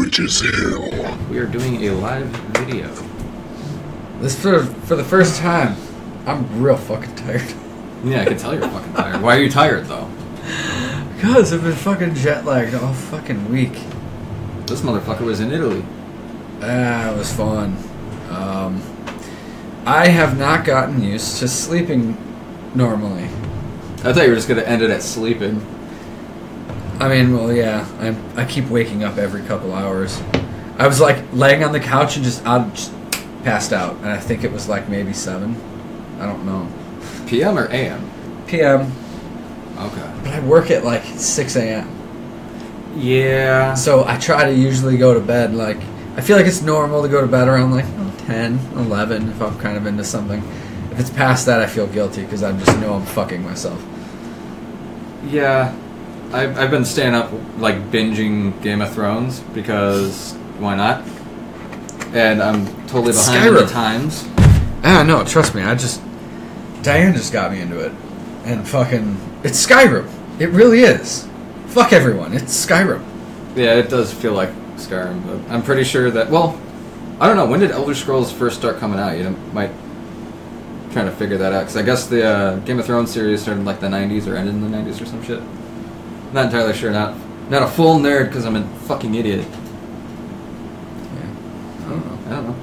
Witches Hill. We are doing a live video. This for the first time. I'm real fucking tired. Yeah, I can tell you're fucking tired. Why are you tired, though? Because I've been fucking jet lagged all fucking week. This motherfucker was in Italy. It was fun. I have not gotten used to sleeping normally. I thought you were just going to end it at sleeping. I mean, well, yeah. I keep waking up every couple hours. I was like laying on the couch and just passed out. And I think it was like maybe 7. I don't know. PM or AM? PM. Okay. But I work at like 6 a.m. Yeah. So I try to usually go to bed like... I feel like it's normal to go to bed around like 10, 11 if I'm kind of into something. If it's past that, I feel guilty because I just know I'm fucking myself. Yeah. I've been staying up like binging Game of Thrones because why not? And I'm totally behind the times. Ah, no, trust me. Diane just got me into it. And fucking... It's Skyrim. It really is. Fuck everyone. It's Skyrim. Yeah, it does feel like Skyrim, but I'm pretty sure that... Well, I don't know. When did Elder Scrolls first start coming out? You might... trying to figure that out. Because I guess the Game of Thrones series started in like the 90s or ended in the 90s or some shit. Not entirely sure. Not a full nerd because I'm a fucking idiot. Yeah. I don't know.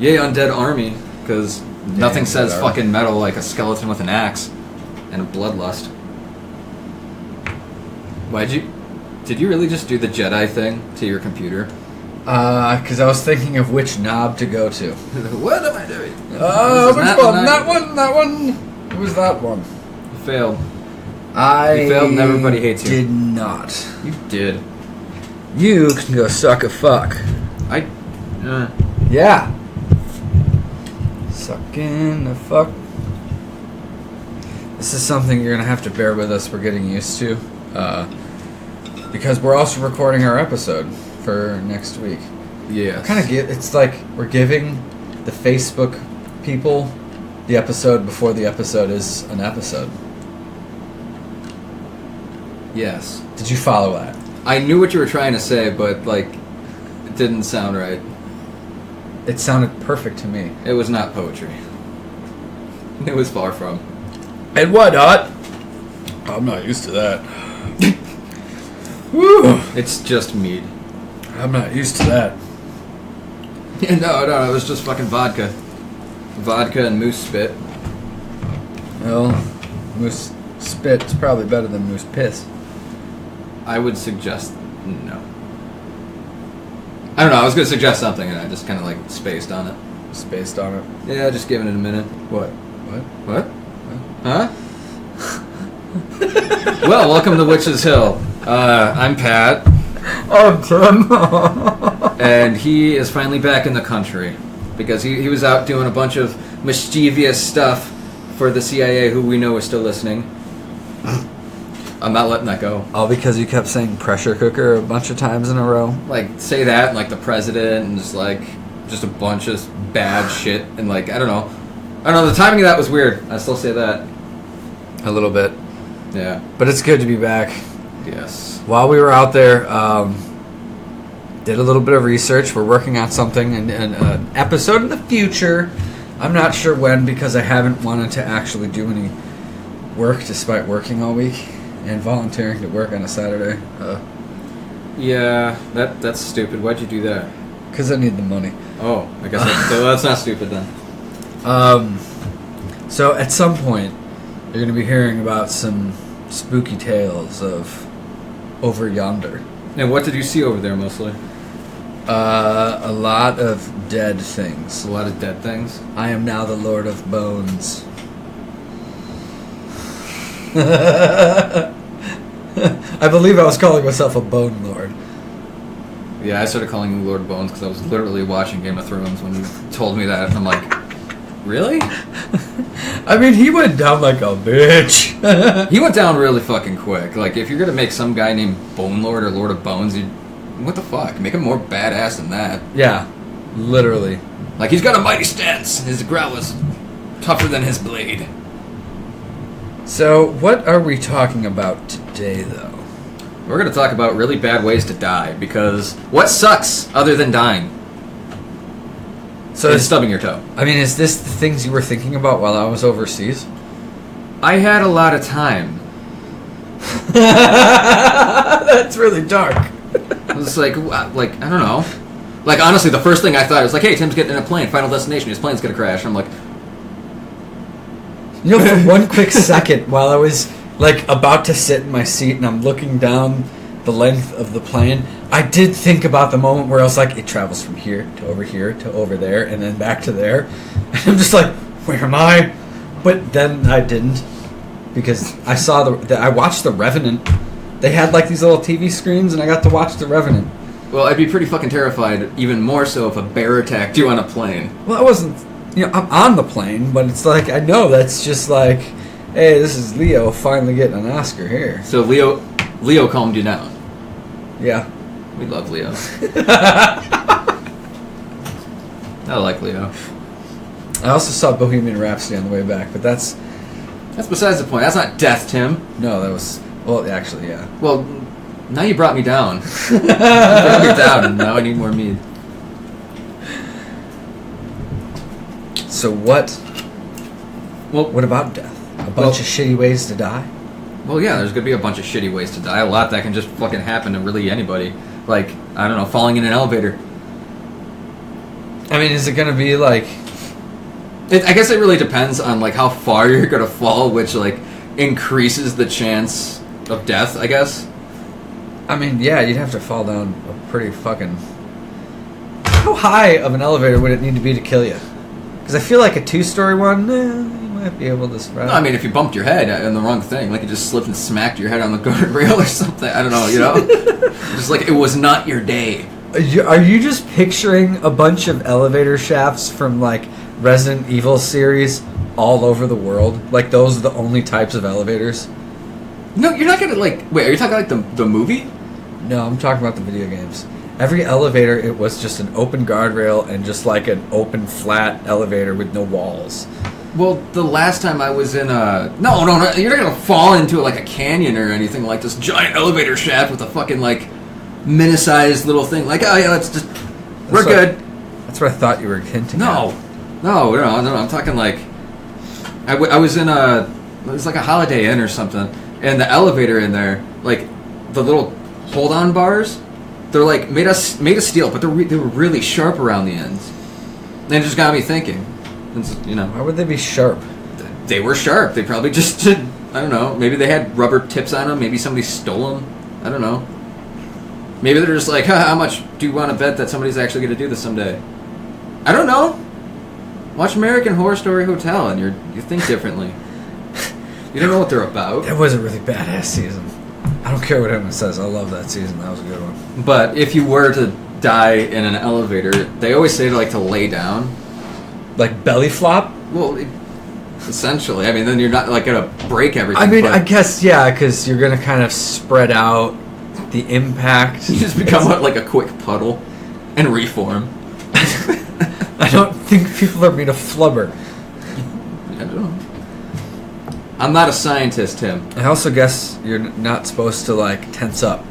Yay, Undead Army. Because nothing says fucking metal like a skeleton with an axe and a bloodlust. Did you really just do the Jedi thing to your computer? Because I was thinking of which knob to go to. What am I doing? Which one? That one. It was that one. You failed. You failed and everybody hates you. Did not. You did. You can go suck a fuck. Yeah. Sucking a fuck. This is something you're going to have to bear with us. We're getting used to. Because we're also recording our episode for next week. Yeah. It's like we're giving the Facebook people the episode before the episode is an episode. Yes. Did you follow that? I knew what you were trying to say, but like, it didn't sound right. It sounded perfect to me. It was not poetry. It was far from. And why not? I'm not used to that. Woo! It's just mead. I'm not used to that. Yeah, no, it was just fucking vodka. Vodka and moose spit. Well, moose spit is probably better than moose piss. I would suggest no. I don't know, I was going to suggest something and I just kind of like spaced on it. Spaced on it? Yeah, just giving it a minute. What? Huh? Well, welcome to Witches Hill. I'm Pat. I'm Tim. And he is finally back in the country. Because he was out doing a bunch of mischievous stuff for the CIA, who we know is still listening. I'm not letting that go. All because you kept saying pressure cooker a bunch of times in a row? Like, say that, and like the president, and just a bunch of bad shit, and like, I don't know, the timing of that was weird. I still say that. A little bit. Yeah. But it's good to be back. Yes. While we were out there, did a little bit of research. We're working on something, an episode in the future. I'm not sure when, because I haven't wanted to actually do any work despite working all week and volunteering to work on a Saturday. Yeah, that's stupid. Why'd you do that? Because I need the money. Oh, I guess that's not stupid then. So at some point, you're going to be hearing about some spooky tales of over yonder. And what did you see over there mostly? A lot of dead things. A lot of dead things? I am now the Lord of Bones. I believe I was calling myself a Bone Lord. Yeah, I started calling you Lord Bones because I was literally watching Game of Thrones when you told me that, and I'm like, really? I mean, he went down like a bitch. He went down really fucking quick. Like, if you're gonna make some guy named Bone Lord or Lord of Bones, what the fuck? Make him more badass than that. Yeah, literally. Like, he's got a mighty stance. His growl is tougher than his blade. So, what are we talking about today, though? We're going to talk about really bad ways to die, because what sucks other than dying? So it's stubbing your toe. I mean, is this the things you were thinking about while I was overseas? I had a lot of time. That's really dark. It was like, I don't know. Like, honestly, the first thing I thought was like, hey, Tim's getting in a plane, Final Destination, his plane's going to crash. I'm like... You know, for one quick second, while I was, like, about to sit in my seat and I'm looking down the length of the plane, I did think about the moment where I was like, it travels from here to over there, and then back to there. And I'm just like, where am I? But then I didn't, because I saw I watched The Revenant. They had like these little TV screens, and I got to watch The Revenant. Well, I'd be pretty fucking terrified, even more so if a bear attacked you on a plane. Well, I wasn't, I'm on the plane, but it's like, I know that's just like, hey, this is Leo finally getting an Oscar here. So Leo calmed you down. Yeah. We love Leo. I like Leo. I also saw Bohemian Rhapsody on the way back, but that's besides the point. That's not death, Tim. No, that was... Well, actually, yeah. Well, now you brought me down. You brought me down, and now I need more mead. So what... Well, what about death? A bunch of shitty ways to die? Well, yeah, there's going to be a bunch of shitty ways to die. A lot that can just fucking happen to really anybody. Like, I don't know, falling in an elevator. I mean, is it going to be like... I guess it really depends on, like, how far you're going to fall, which, like, increases the chance of death, I guess. I mean, yeah, you'd have to fall down a pretty fucking... How high of an elevator would it need to be to kill you? Because I feel like a 2-story one, you might be able to survive. No, I mean, if you bumped your head on the wrong thing, like you just slipped and smacked your head on the guardrail or something, I don't know, you know? Just like it was not your day. Are you just picturing a bunch of elevator shafts from, like, Resident Evil series all over the world? Like, those are the only types of elevators? No, you're not gonna, like... Wait, are you talking like the movie? No, I'm talking about the video games. Every elevator, it was just an open guardrail and just like an open, flat elevator with no walls. Well, the last time I was in a... No, you're not gonna fall into like a canyon or anything like this giant elevator shaft with a fucking, like, mini-sized little thing. Like, oh yeah, let's just... We're good. That's what I thought you were hinting at. No, I'm talking like... I was in a... It was like a Holiday Inn or something, and the elevator in there, like, the little hold-on bars, they're like made of steel, but they were really sharp around the ends. And it just got me thinking, you know. Why would they be sharp? They were sharp. They probably just did, I don't know, maybe they had rubber tips on them, maybe somebody stole them, I don't know. Maybe they're just like, how much do you want to bet that somebody's actually going to do this someday? I don't know. Watch American Horror Story Hotel and you think differently. You don't know what they're about. That was a really badass season. I don't care what anyone says. I love that season. That was a good one. But if you were to die in an elevator, they always say to lay down. Like belly flop? Well, essentially. I mean, then you're not like going to break everything. I mean, I guess, yeah, because you're going to kind of spread out the impact. You just become like a quick puddle and reform. I don't think people are made of flubber. I don't know. I'm not a scientist, Tim. I also guess you're not supposed to, like, tense up.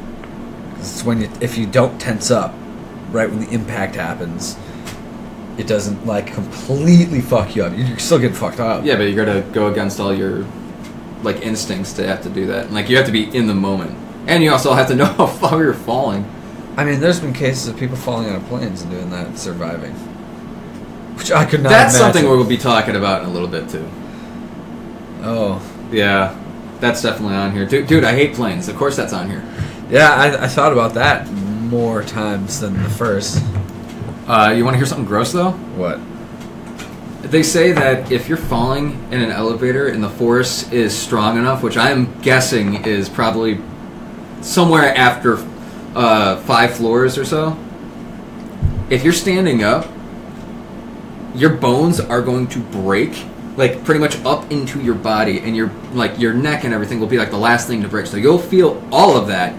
It's if you don't tense up, right when the impact happens, it doesn't, like, completely fuck you up. You're still getting fucked up. Yeah, but you gotta go against all your, like, instincts to have to do that. Like, you have to be in the moment. And you also have to know how far you're falling. I mean, there's been cases of people falling out of planes and doing that and surviving. Which I could not That's imagine. something we'll be talking about in a little bit, too. Oh. Yeah, that's definitely on here. Dude, I hate planes. Of course that's on here. Yeah, I thought about that more times than the first. You want to hear something gross, though? What? They say that if you're falling in an elevator and the force is strong enough, which I'm guessing is probably somewhere after 5 floors or so, if you're standing up, your bones are going to break, like, pretty much up into your body, and your neck and everything will be, like, the last thing to break. So you'll feel all of that.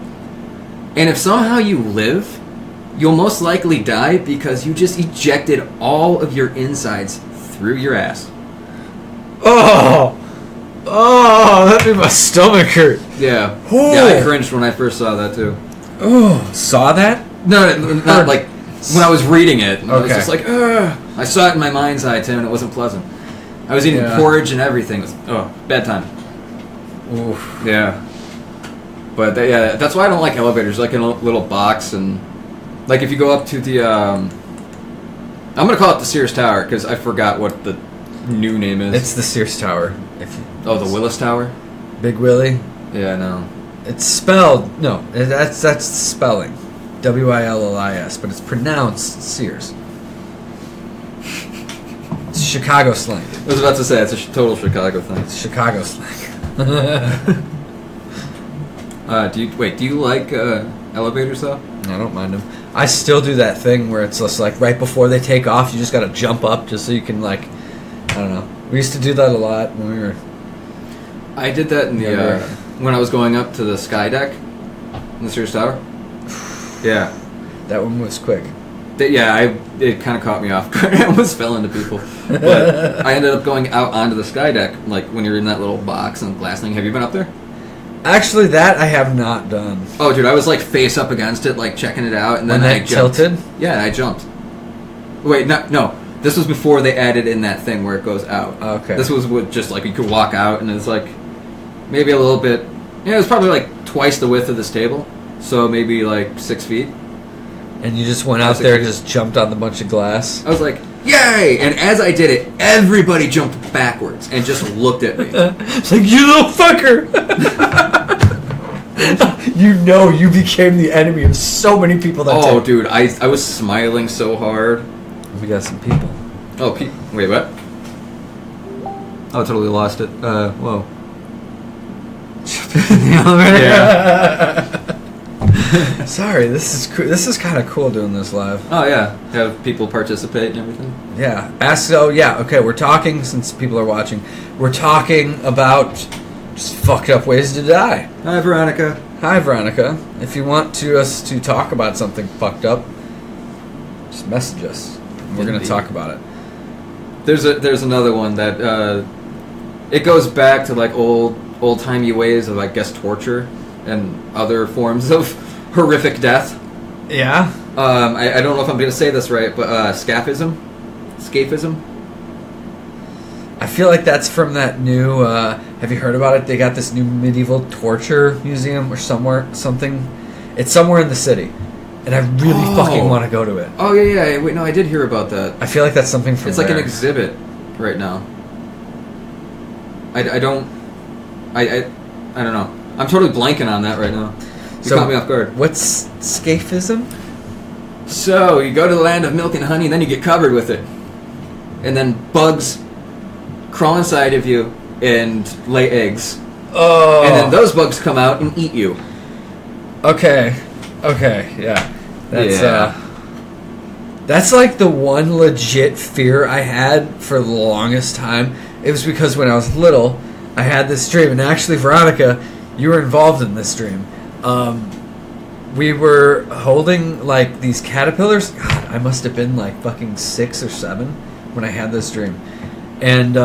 And if somehow you live, you'll most likely die because you just ejected all of your insides through your ass. Oh! Oh, that made my stomach hurt. Yeah. Oh. Yeah, I cringed when I first saw that too. Oh, saw that? No, not like when I was reading it. I was Okay. just like, ugh. I saw it in my mind's eye too, and it wasn't pleasant. I was eating porridge and everything. It was, bad time. Oof. Yeah. But that's why I don't like elevators. Like in a little box, and like if you go up to the, I'm gonna call it the Sears Tower because I forgot what the new name is. It's the Sears Tower. The Willis Tower. Big Willie. Yeah, no. It's spelled that's spelling, Willis, but it's pronounced Sears. It's Chicago slang. I was about to say it's a total Chicago thing. It's Chicago slang. Do you like elevators though? I don't mind them. I still do that thing where it's just like right before they take off, you just gotta jump up just so you can like, I don't know. We used to do that a lot when we were. I did that in the when I was going up to the sky deck in the Sears Tower. Yeah, that one was quick. It kind of caught me off guard. I almost fell into people, but I ended up going out onto the sky deck, like when you're in that little box and glass thing. Have you been up there? Actually, that I have not done. Oh, dude, I was like face up against it, like checking it out, and then when I jumped. Tilted? Yeah, and I jumped. Wait, no. This was before they added in that thing where it goes out. Okay. This was with just like you could walk out, and it's like maybe a little bit. Yeah, it was probably like twice the width of this table, so maybe like 6 feet. And you just went out there and just jumped on the bunch of glass. I was like, yay! And as I did it, everybody jumped backwards and just looked at me. It's like, you little fucker! You became the enemy of so many people that day. Oh, dude, I was smiling so hard. We got some people. Oh, wait, what? Oh, I totally lost it. Whoa. Yeah. Sorry, this is kind of cool doing this live. Oh yeah, have people participate and everything. Yeah. Okay, we're talking, since people are watching, we're talking about just fucked up ways to die. Hi, Veronica. Hi, Veronica. If you want us to talk about something fucked up, just message us. We're going to talk about it. There's another one that it goes back to like old-timey ways of, I guess, torture and other forms of horrific death. Yeah. I don't know if I'm going to say this right, but scaphism. I feel like that's from that new. Have you heard about it? They got this new medieval torture museum or something. It's somewhere in the city, and I really fucking want to go to it. Oh yeah. Wait, no, I did hear about that. I feel like that's something from. It's like an exhibit right now. I don't know. I'm totally blanking on that right now. You caught me off guard. What's scaphism? So you go to the land of milk and honey, then you get covered with it, and then bugs crawl inside of you and lay eggs. Oh. And then those bugs come out and eat you. Okay, yeah. That's like the one legit fear I had for the longest time. It was because when I was little, I had this dream, and actually, Veronica, you were involved in this dream. We were holding like these caterpillars. God, I must have been like fucking 6 or 7 when I had this dream. And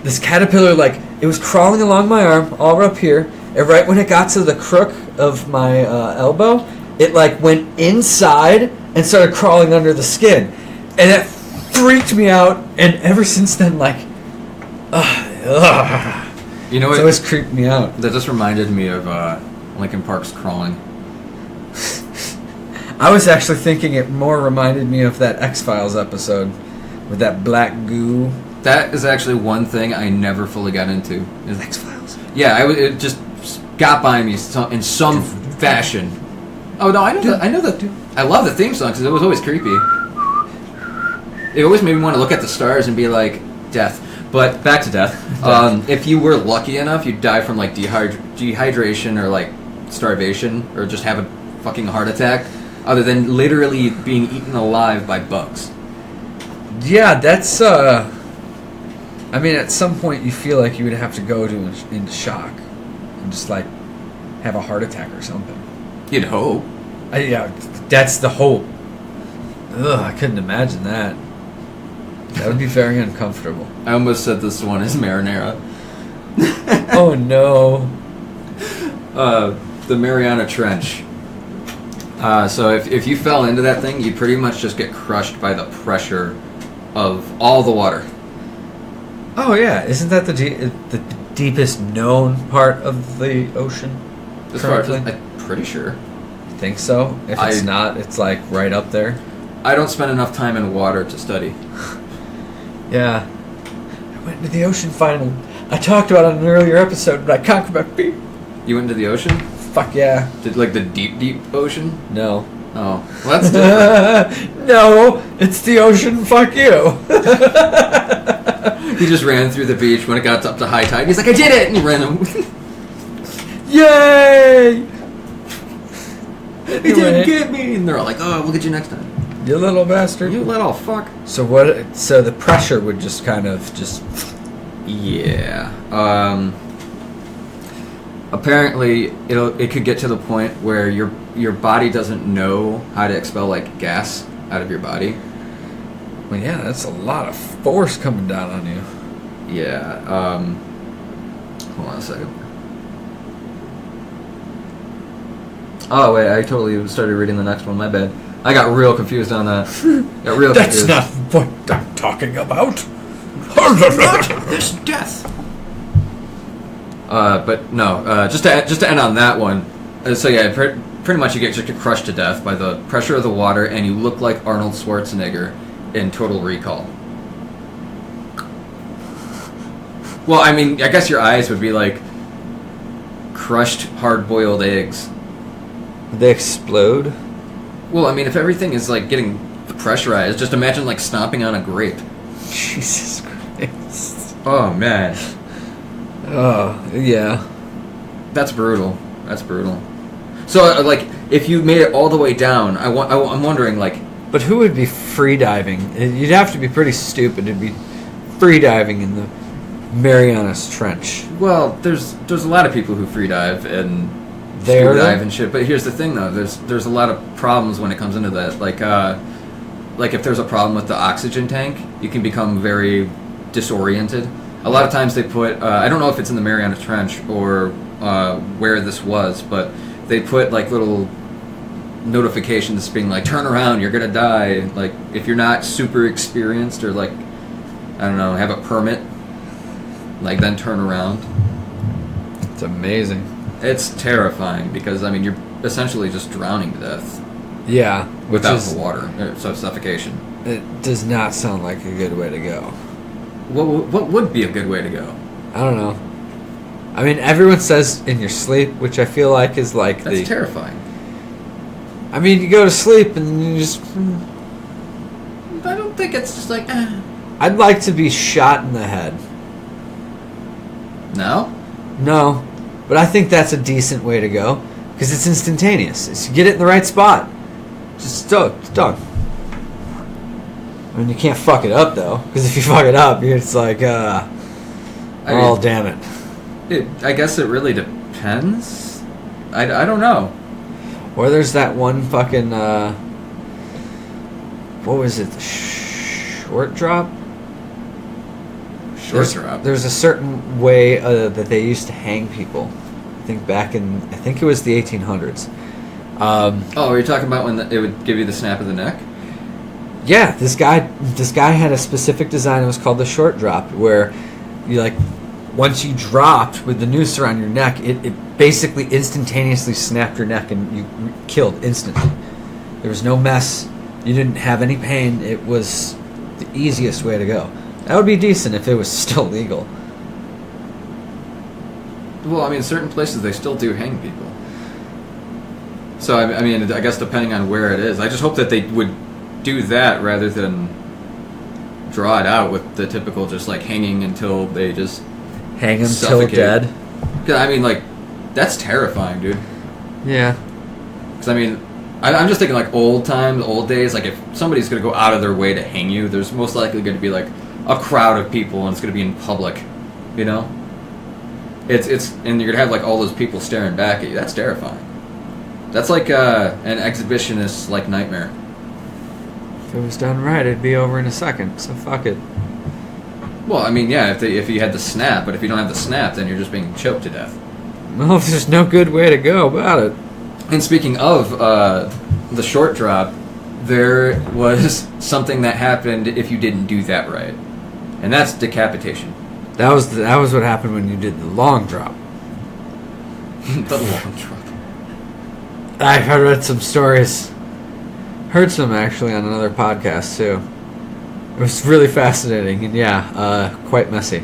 this caterpillar, like, it was crawling along my arm, all up here, and right when it got to the crook of my elbow, it, like, went inside and started crawling under the skin. And it freaked me out, and ever since then, like, you know, it's always creeped me out. That just reminded me of Linkin Park's Crawling. I was actually thinking it more reminded me of that X-Files episode with that black goo. That is actually one thing I never fully got into. X-Files? Yeah, it just got by me in some fashion. Oh no, I know that. I love the theme song because it was always creepy. It always made me want to look at the stars and be like, death. But back to death. If you were lucky enough, you'd die from like dehydration or like starvation or just have a fucking heart attack, other than literally being eaten alive by bugs. Yeah, that's I mean, at some point you feel like you would have to go into shock and just like have a heart attack or something. You'd hope. Yeah, that's the hope. Ugh, I couldn't imagine that. That would be very uncomfortable. I almost said this one is marinara. Oh no. The Mariana Trench. So if you fell into that thing, you'd pretty much just get crushed by the pressure of all the water. Oh yeah, isn't that the deepest known part of the ocean? As far as I'm pretty sure. I think so. If it's not, it's like right up there. I don't spend enough time in water to study. Yeah. I went into the ocean finally. I talked about it in an earlier episode, but I conquered my fear. You went into the ocean? Fuck yeah. Did like the deep ocean? No. Oh, well, that's different. No, it's the ocean. Fuck you. He just ran through the beach when it got up to high tide. He's like, I did it! And he ran. Yay! He didn't get me! And they're all like, oh, we'll get you next time. You little bastard. You little fuck. So what? So the pressure would just kind of just... Yeah. Apparently, it could get to the point where your body doesn't know how to expel like gas out of your body. Well, yeah, that's a lot of force coming down on you. Yeah. Hold on a second. Oh wait, I totally started reading the next one. My bad. I got real confused on that. That's not what I'm talking about. There's death. But no. Just to end on that one. So yeah, pretty much you get just crushed to death by the pressure of the water, and you look like Arnold Schwarzenegger in Total Recall. Well, I mean, I guess your eyes would be like crushed, hard-boiled eggs. Would they explode? Well, I mean, if everything is like getting pressurized, just imagine like stomping on a grape. Jesus Christ. Oh man. Oh yeah. That's brutal. So, like, if you made it all the way down, I'm wondering, like... But who would be free diving? You'd have to be pretty stupid to be free diving in the Marianas Trench. Well, there's a lot of people who free dive and scuba dive and shit. But here's the thing, though. There's a lot of problems when it comes into that. Like if there's a problem with the oxygen tank, you can become very disoriented. A lot of times they put... I don't know if it's in the Mariana Trench or where this was, but... They put like little notifications being like, turn around, you're gonna die. Like, if you're not super experienced or like, I don't know, have a permit, like then turn around. It's amazing. It's terrifying because, I mean, you're essentially just drowning to death. Yeah. Without the water. So suffocation. It does not sound like a good way to go. What would be a good way to go? I don't know. I mean, everyone says in your sleep, which I feel like is like That's terrifying. I mean, you go to sleep and you just... I don't think it's just like... I'd like to be shot in the head. No? No. But I think that's a decent way to go. Because it's instantaneous. It's, you get it in the right spot. Just it's done. I mean, you can't fuck it up, though. Because if you fuck it up, it's like, damn it. I guess it really depends. I don't know. Or there's that one fucking, what was it? The short drop? Drop? There's a certain way that they used to hang people. I think it was the 1800s. Are you talking about when it would give you the snap of the neck? Yeah, this guy had a specific design. It was called the short drop, where you like... Once you dropped with the noose around your neck, it basically instantaneously snapped your neck and you killed instantly. There was no mess. You didn't have any pain. It was the easiest way to go. That would be decent if it was still legal. Well, I mean, certain places they still do hang people. So, I mean, I guess depending on where it is. I just hope that they would do that rather than draw it out with the typical just, like, hanging until they just... Hang him till dead. I mean, like, that's terrifying, dude. Yeah. Because, I mean, I'm just thinking, like, old days. Like, if somebody's going to go out of their way to hang you, there's most likely going to be, like, a crowd of people, and it's going to be in public, you know? And you're going to have, like, all those people staring back at you. That's terrifying. That's like an exhibitionist, like, nightmare. If it was done right, it'd be over in a second, so fuck it. Well, I mean, yeah, if you had the snap, but if you don't have the snap, then you're just being choked to death. Well, there's no good way to go about it. And speaking of the short drop, there was something that happened if you didn't do that right, and that's decapitation. That was what happened when you did the long drop. The long drop. I've read some stories. Heard some, actually, on another podcast, too. It was really fascinating, and yeah, quite messy.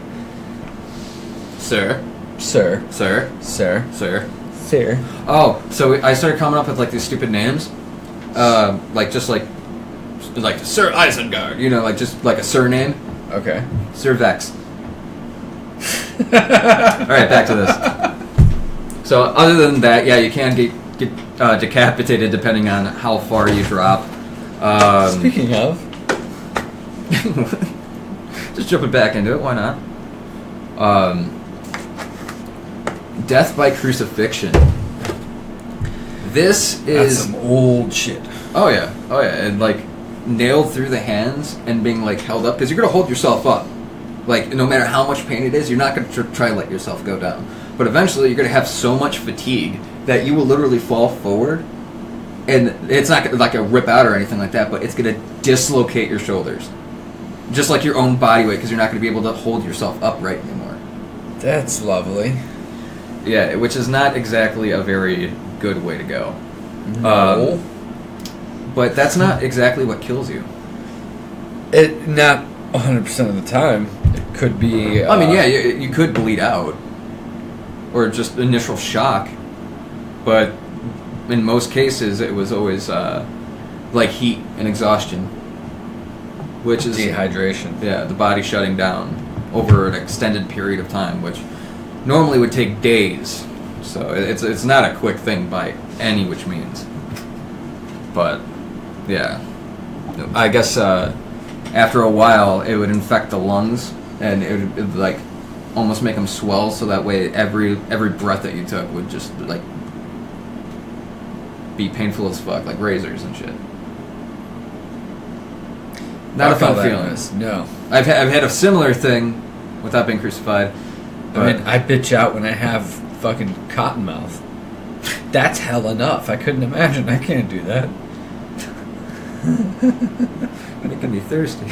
Sir. Sir. Sir. Sir. Sir. Sir. Oh, so I started coming up with, like, these stupid names. Like Sir Isengard, you know, like, just, like, a surname. Okay. Sir Vex. Alright, back to this. So, other than that, yeah, you can get decapitated depending on how far you drop. Speaking of... Just jumping back into it, why not? Death by crucifixion. This is... That's some old shit. Oh yeah, and like, nailed through the hands and being like held up, because you're going to hold yourself up. Like, no matter how much pain it is, you're not going to try to let yourself go down. But eventually, you're going to have so much fatigue that you will literally fall forward, and it's not like a rip out or anything like that, but it's going to dislocate your shoulders. Just like your own body weight, because you're not going to be able to hold yourself upright anymore. That's lovely. Yeah, which is not exactly a very good way to go. No. But that's not exactly what kills you. It not 100% of the time. It could be... I mean, yeah, you could bleed out. Or just initial shock. But in most cases, it was always like heat and exhaustion. Which is... dehydration. Yeah, the body shutting down over an extended period of time, which normally would take days. So it's not a quick thing by any which means. But, yeah. I guess after a while, it would infect the lungs, and it would like almost make them swell, so that way every breath that you took would just like be painful as fuck, like razors and shit. Not a fun feeling. No. I've had a similar thing without being crucified. I mean, I bitch out when I have fucking cotton mouth. That's hell enough. I couldn't imagine. I can't do that. Making me thirsty.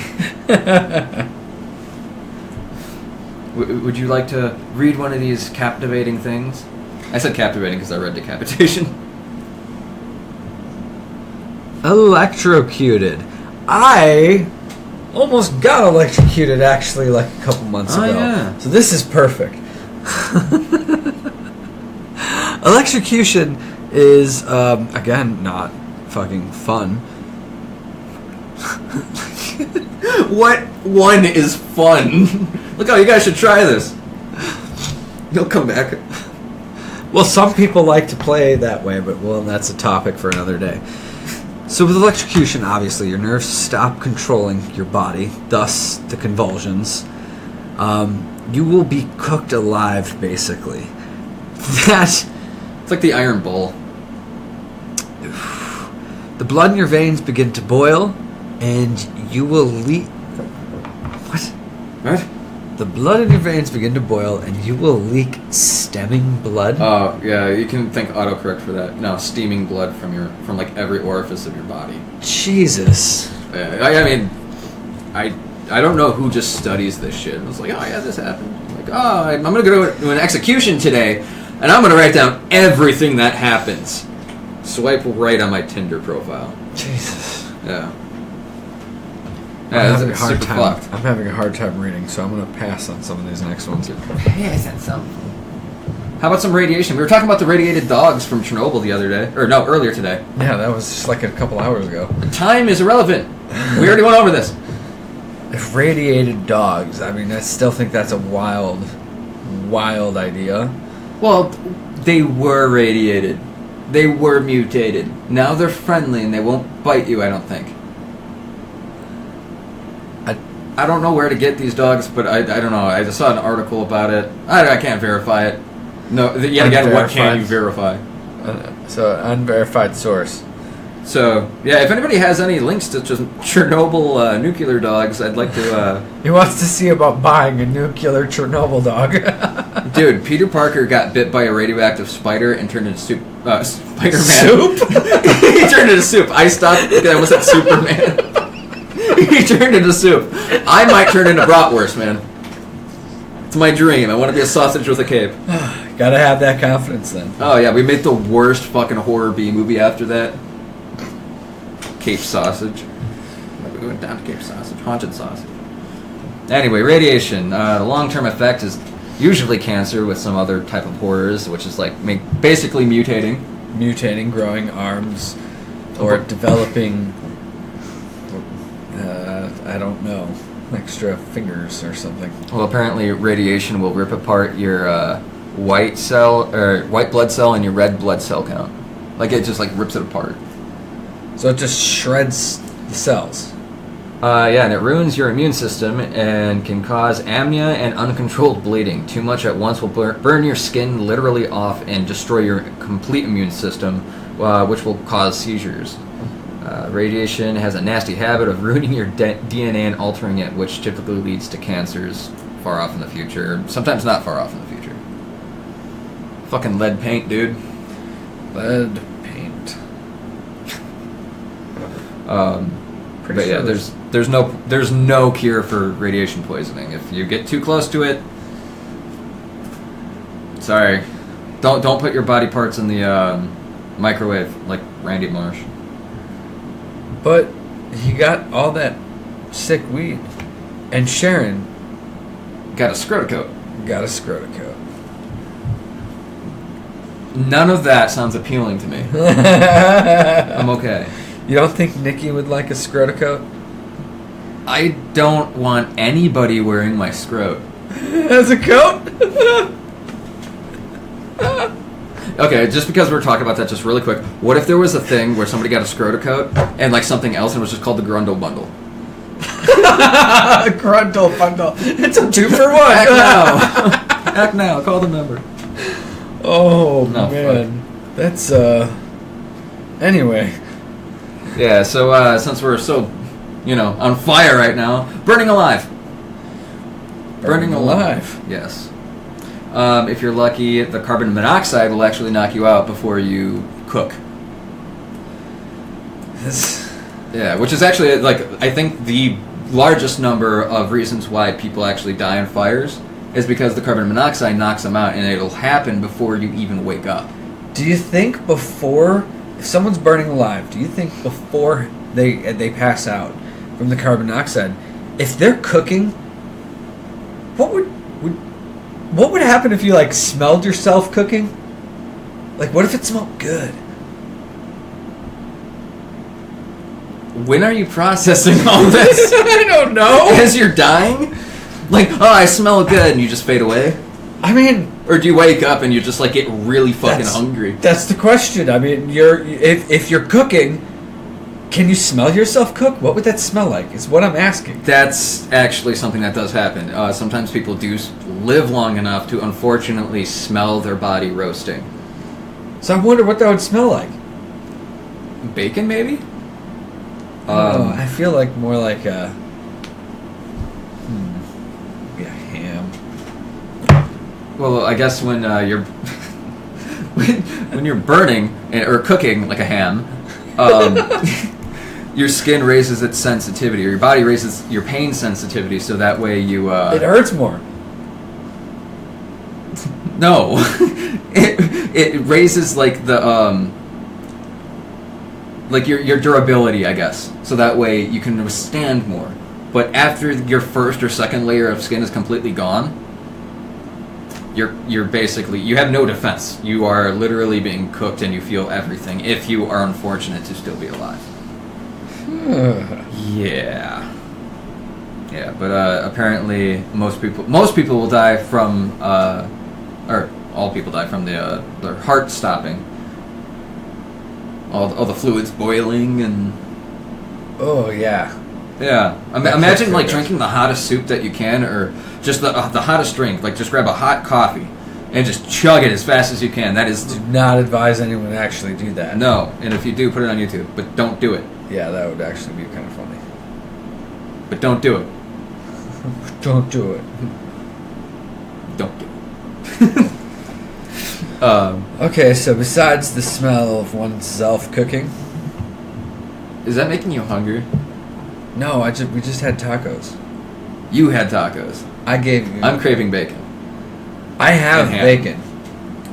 Would you like to read one of these captivating things? I said captivating because I read Decapitation. Electrocuted. I almost got electrocuted, actually, like a couple months ago. Yeah. So this is perfect. Electrocution is, again, not fucking fun. What one is fun? Look, you guys should try this. You'll come back. Well, some people like to play that way, but, well, that's a topic for another day. So with electrocution, obviously, your nerves stop controlling your body, thus the convulsions. You will be cooked alive, basically. It's like the Iron Bull. The blood in your veins begin to boil, and you will leak... What? The blood in your veins begin to boil, and you will leak stemming blood. Oh, yeah, you can thank autocorrect for that. No, steaming blood from like every orifice of your body. Jesus. I mean, I don't know who just studies this shit. It was like, oh yeah, this happened. Like, oh, I'm gonna go to an execution today, and I'm gonna write down everything that happens. Swipe right on my Tinder profile. Jesus. Yeah. I'm having a hard time reading, so I'm going to pass on some of these next ones. Pass on some. How about some radiation? We were talking about the radiated dogs from Chernobyl the other day. Or no, earlier today. Yeah, that was just like a couple hours ago. Time is irrelevant. We already went over this. Radiated dogs. I mean, I still think that's a wild idea. Well, they were radiated. They were mutated. Now they're friendly and they won't bite you, I don't think. I don't know where to get these dogs, but I don't know. I just saw an article about it. I can't verify it. No, yet again, what can you verify? So, unverified source. So, yeah, if anybody has any links to just Chernobyl nuclear dogs, I'd like to... He wants to see about buying a nuclear Chernobyl dog. Dude, Peter Parker got bit by a radioactive spider and turned into Spider-Man. Soup? He turned into soup. I stopped because I wasn't Superman. He turned into soup. I might turn into bratwurst, man. It's my dream. I want to be a sausage with a cape. Gotta have that confidence then. Oh, yeah, we made the worst fucking horror B movie after that. Cape sausage. We went down to Cape sausage. Haunted sausage. Anyway, radiation. The long-term effect is usually cancer with some other type of horrors, which is like basically mutating. Mutating, growing arms, or developing, I don't know, extra fingers or something. Well, apparently radiation will rip apart your white blood cell and your red blood cell count. Like it just like rips it apart. So it just shreds the cells. Yeah, and it ruins your immune system and can cause anemia and uncontrolled bleeding. Too much at once will burn your skin literally off and destroy your complete immune system, which will cause seizures. Radiation has a nasty habit of ruining your DNA and altering it, which typically leads to cancers far off in the future. Sometimes not far off in the future. Fucking lead paint, dude. Lead paint. But yeah, there's no cure for radiation poisoning. If you get too close to it, sorry, don't put your body parts in the microwave like Randy Marsh. But he got all that sick weed, and Sharon got a scrotocoat. Got a scrotocoat. None of that sounds appealing to me. I'm okay. You don't think Nikki would like a scrotocoat? I don't want anybody wearing my scrot. As a coat? Okay, just because we're talking about that just really quick, what if there was a thing where somebody got a scrotocoat and like something else and it was just called the Grundle Bundle? Grundle Bundle. It's a 2-for-1. Act now. Act now. Call the number. Oh, no, man. Fuck. That's, anyway. Yeah, so, since we're so, on fire right now, burning alive. Burning alive. Yes. If you're lucky, the carbon monoxide will actually knock you out before you cook. Yeah, which is actually, I think the largest number of reasons why people actually die in fires is because the carbon monoxide knocks them out, and it'll happen before you even wake up. Do you think if someone's burning alive, do you think before they pass out from the carbon monoxide, if they're cooking, what would happen if you smelled yourself cooking? What if it smelled good? When are you processing all this? I don't know. As you're dying? I smell good, and you just fade away? I mean... Or do you wake up and you just, get really fucking hungry? That's the question. I mean, if you're cooking, can you smell yourself cook? What would that smell like, is what I'm asking. That's actually something that does happen. Sometimes people do live long enough to, unfortunately, smell their body roasting. So I wonder what that would smell like. Bacon, maybe? I feel more like a ham. Well, I guess when you're when you're burning or cooking like a ham, your skin raises its sensitivity, or your body raises your pain sensitivity, so that way you it hurts more. No, it raises your durability, I guess, so that way you can withstand more. But after your first or second layer of skin is completely gone, you're basically, you have no defense. You are literally being cooked, and you feel everything if you are unfortunate to still be alive. Yeah, but apparently most people will die from or all people die from their heart stopping. All the fluids boiling and... Oh, yeah. Yeah. Imagine, drinking the hottest soup that you can, or just the hottest drink. Just grab a hot coffee and just chug it as fast as you can. That is... Do not advise anyone to actually do that. No, and if you do, put it on YouTube. But don't do it. Yeah, that would actually be kind of funny. But don't do it. Don't do it. Don't do it. Okay, so besides the smell of oneself cooking... Is that making you hungry? No, we just had tacos. You had tacos. I gave you... I'm craving bacon. I have bacon.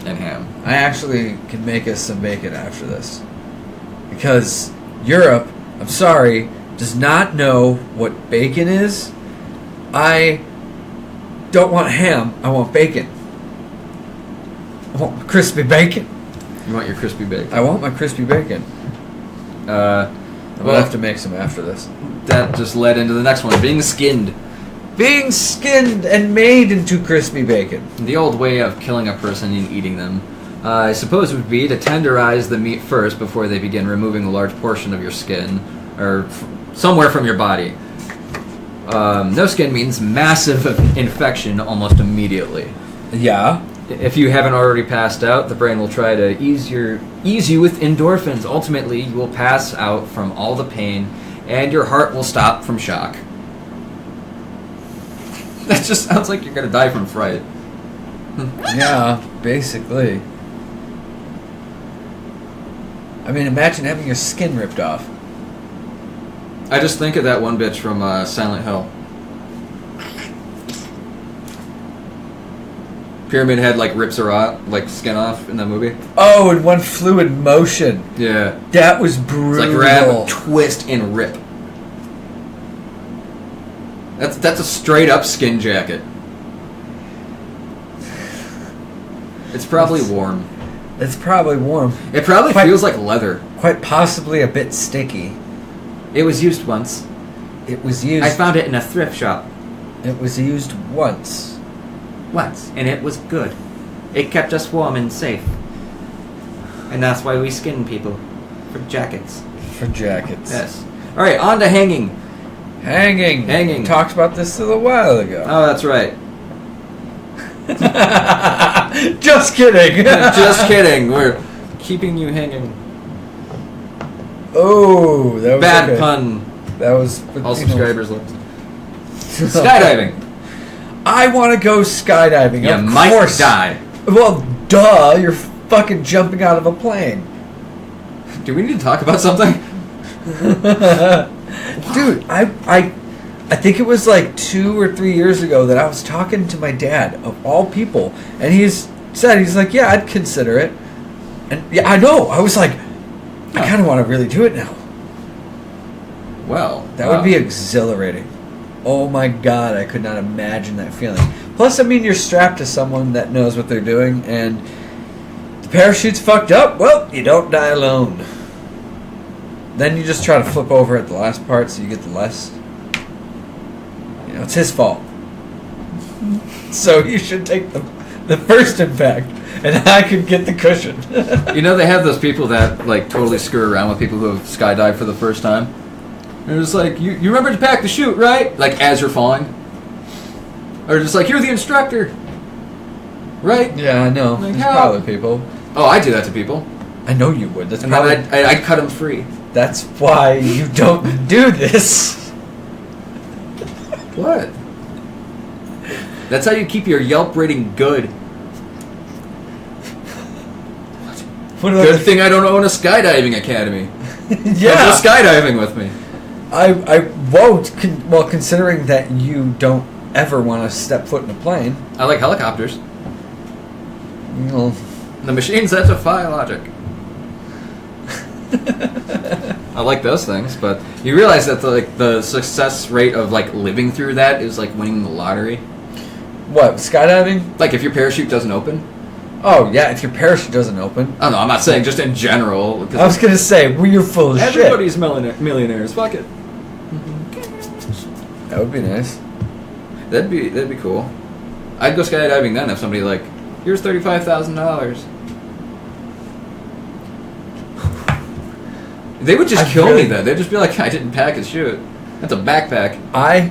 And ham. I actually can make us some bacon after this. Because Europe, I'm sorry, does not know what bacon is. I don't want ham, I want bacon. I want crispy bacon. You want your crispy bacon? I want my crispy bacon. We'll have to make some after this. That just led into the next one, being skinned. Being skinned and made into crispy bacon. The old way of killing a person and eating them, I suppose, would be to tenderize the meat first before they begin removing a large portion of your skin, or somewhere from your body. No skin means massive infection almost immediately. Yeah. If you haven't already passed out, the brain will try to ease you with endorphins. Ultimately, you will pass out from all the pain, and your heart will stop from shock. That just sounds like you're gonna die from fright. Yeah, basically. I mean, imagine having your skin ripped off. I just think of that one bitch from Silent Hill. Pyramid Head rips her off, skin off in that movie. Oh, in one fluid motion. Yeah. That was brutal. It's grab, twist, and rip. That's a straight up skin jacket. It's probably warm. It's probably warm. It probably feels like leather. Quite possibly a bit sticky. It was used once. It was used... I found it in a thrift shop. It was used once. Once, and it was good. It kept us warm and safe. And that's why we skin people. For jackets. For jackets. Yes. Alright, on to hanging. Hanging. We talked about this a little while ago. Oh, that's right. Just kidding. Just kidding. We're keeping you hanging. Oh, that was bad okay. pun. That was... All subscribers love skydiving. I want to go skydiving. You might die. Well, duh. You're fucking jumping out of a plane. Do we need to talk about something? Dude, I think it was 2 or 3 years ago that I was talking to my dad, of all people, and he's like, yeah, I'd consider it. And yeah, I know. I was like, I kind of want to really do it now. Well, that would be exhilarating. Oh my god, I could not imagine that feeling. Plus, I mean, you're strapped to someone that knows what they're doing, and the parachute's fucked up. Well, you don't die alone. Then you just try to flip over at the last part so you get the less. You know, it's his fault. So you should take the first impact, and I could get the cushion. You know, they have those people that totally screw around with people who have skydived for the first time. They're just like, you remember to pack the chute, right? As you're falling. Or just you're the instructor. Right? Yeah, I know. There's probably people. Oh, I do that to people. I know you would. That's and probably... then I'd cut them free. That's why you don't do this. What? That's how you keep your Yelp rating good. Good thing I don't own a skydiving academy. Yeah. Go skydiving with me. I won't. Well, considering that you don't ever want to step foot in a plane. I like helicopters. Well, the machines that defy logic. I like those things, but you realize that the success rate of living through that is winning the lottery. What, skydiving? If your parachute doesn't open. Oh yeah, if your parachute doesn't open. Oh no, I'm not saying just in general. I was gonna say, well, you're full of shit. Everybody's millionaires. Fuck it. That would be nice. That'd be cool. I'd go skydiving then if somebody here's $35,000. They would just kill me then. They'd just be like, I didn't pack his chute. That's a backpack. I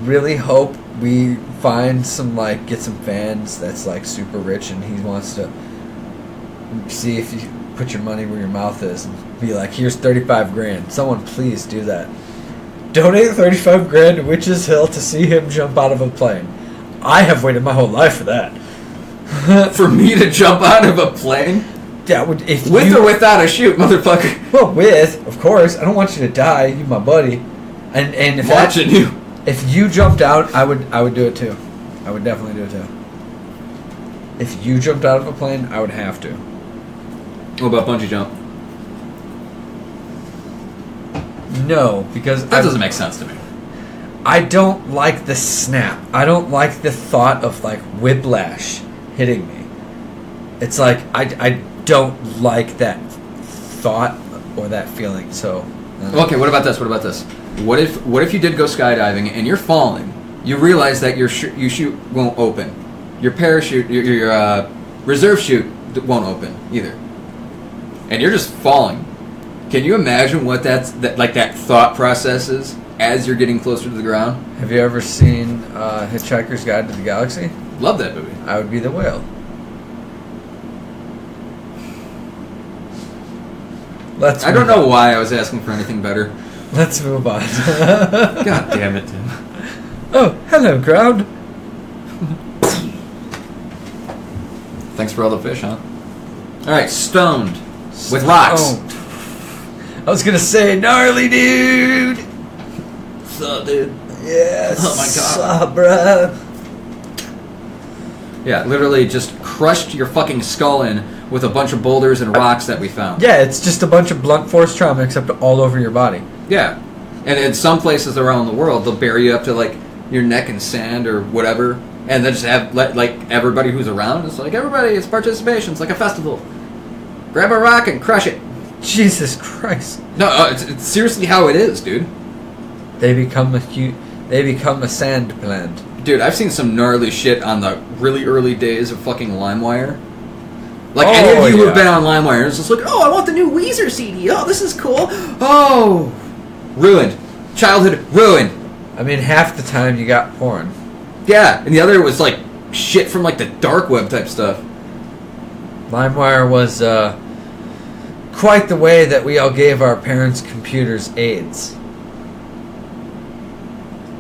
really hope we find some, like, get some fans that's, like, super rich, and he wants to see if you put your money where your mouth is and be like, here's 35 grand. Someone please do that. Donate 35 grand to Witches Hill to see him jump out of a plane. I have waited my whole life for that. For me to jump out of a plane? Yeah, with or without a chute, motherfucker? Well, with, of course. I don't want you to die, you my buddy. And if watching you. If you jumped out, I would do it too. I would definitely do it too. If you jumped out of a plane, I would have to. What about bungee jump? No, because that doesn't make sense to me. I don't like the snap. I don't like the thought of, like, whiplash hitting me. It's like I don't like that thought or that feeling. So okay, what about this? What if you did go skydiving and you're falling? You realize that your chute won't open. Your parachute, your reserve chute won't open either, and you're just falling. Can you imagine what that thought process is as you're getting closer to the ground? Have you ever seen Hitchhiker's Guide to the Galaxy? Love that movie. I would be the whale. I don't know why I was asking for anything better. Let's move on. God damn it, Tim. Oh, hello, crowd. Thanks for all the fish, huh? Alright, stoned. With rocks. I was gonna say, gnarly dude. What's up, dude? Yeah, oh my god. Bruh. Yeah, literally just crushed your fucking skull in with a bunch of boulders and rocks that we found. Yeah, it's just a bunch of blunt force trauma except all over your body. Yeah. And in some places around the world, they'll bury you up to, like, your neck in sand or whatever, and then just have, like, everybody who's around, it's like, everybody, it's participation, it's like a festival. Grab a rock and crush it. Jesus Christ. No, it's seriously how it is, dude. They become a sand plant. Dude, I've seen some gnarly shit on the really early days of fucking LimeWire. Like, any of you who have been on LimeWire, it's just like, oh, I want the new Weezer CD. Oh, this is cool. Oh, ruined. Childhood ruined. I mean, half the time you got porn. Yeah, and the other was, like, shit from, like, the dark web type stuff. LimeWire was quite the way that we all gave our parents' computers AIDS.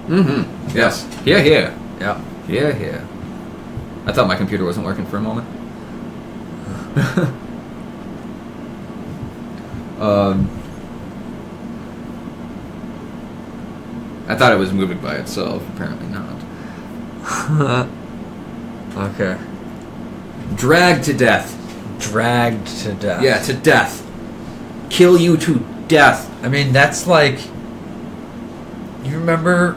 Mm-hmm. Yes. Yeah. Yeah. Yeah. I thought my computer wasn't working for a moment. I thought it was moving by itself. Apparently not. Okay. Dragged to death. Dragged to death. Yeah, to death. Kill you to death. I mean, that's like... You remember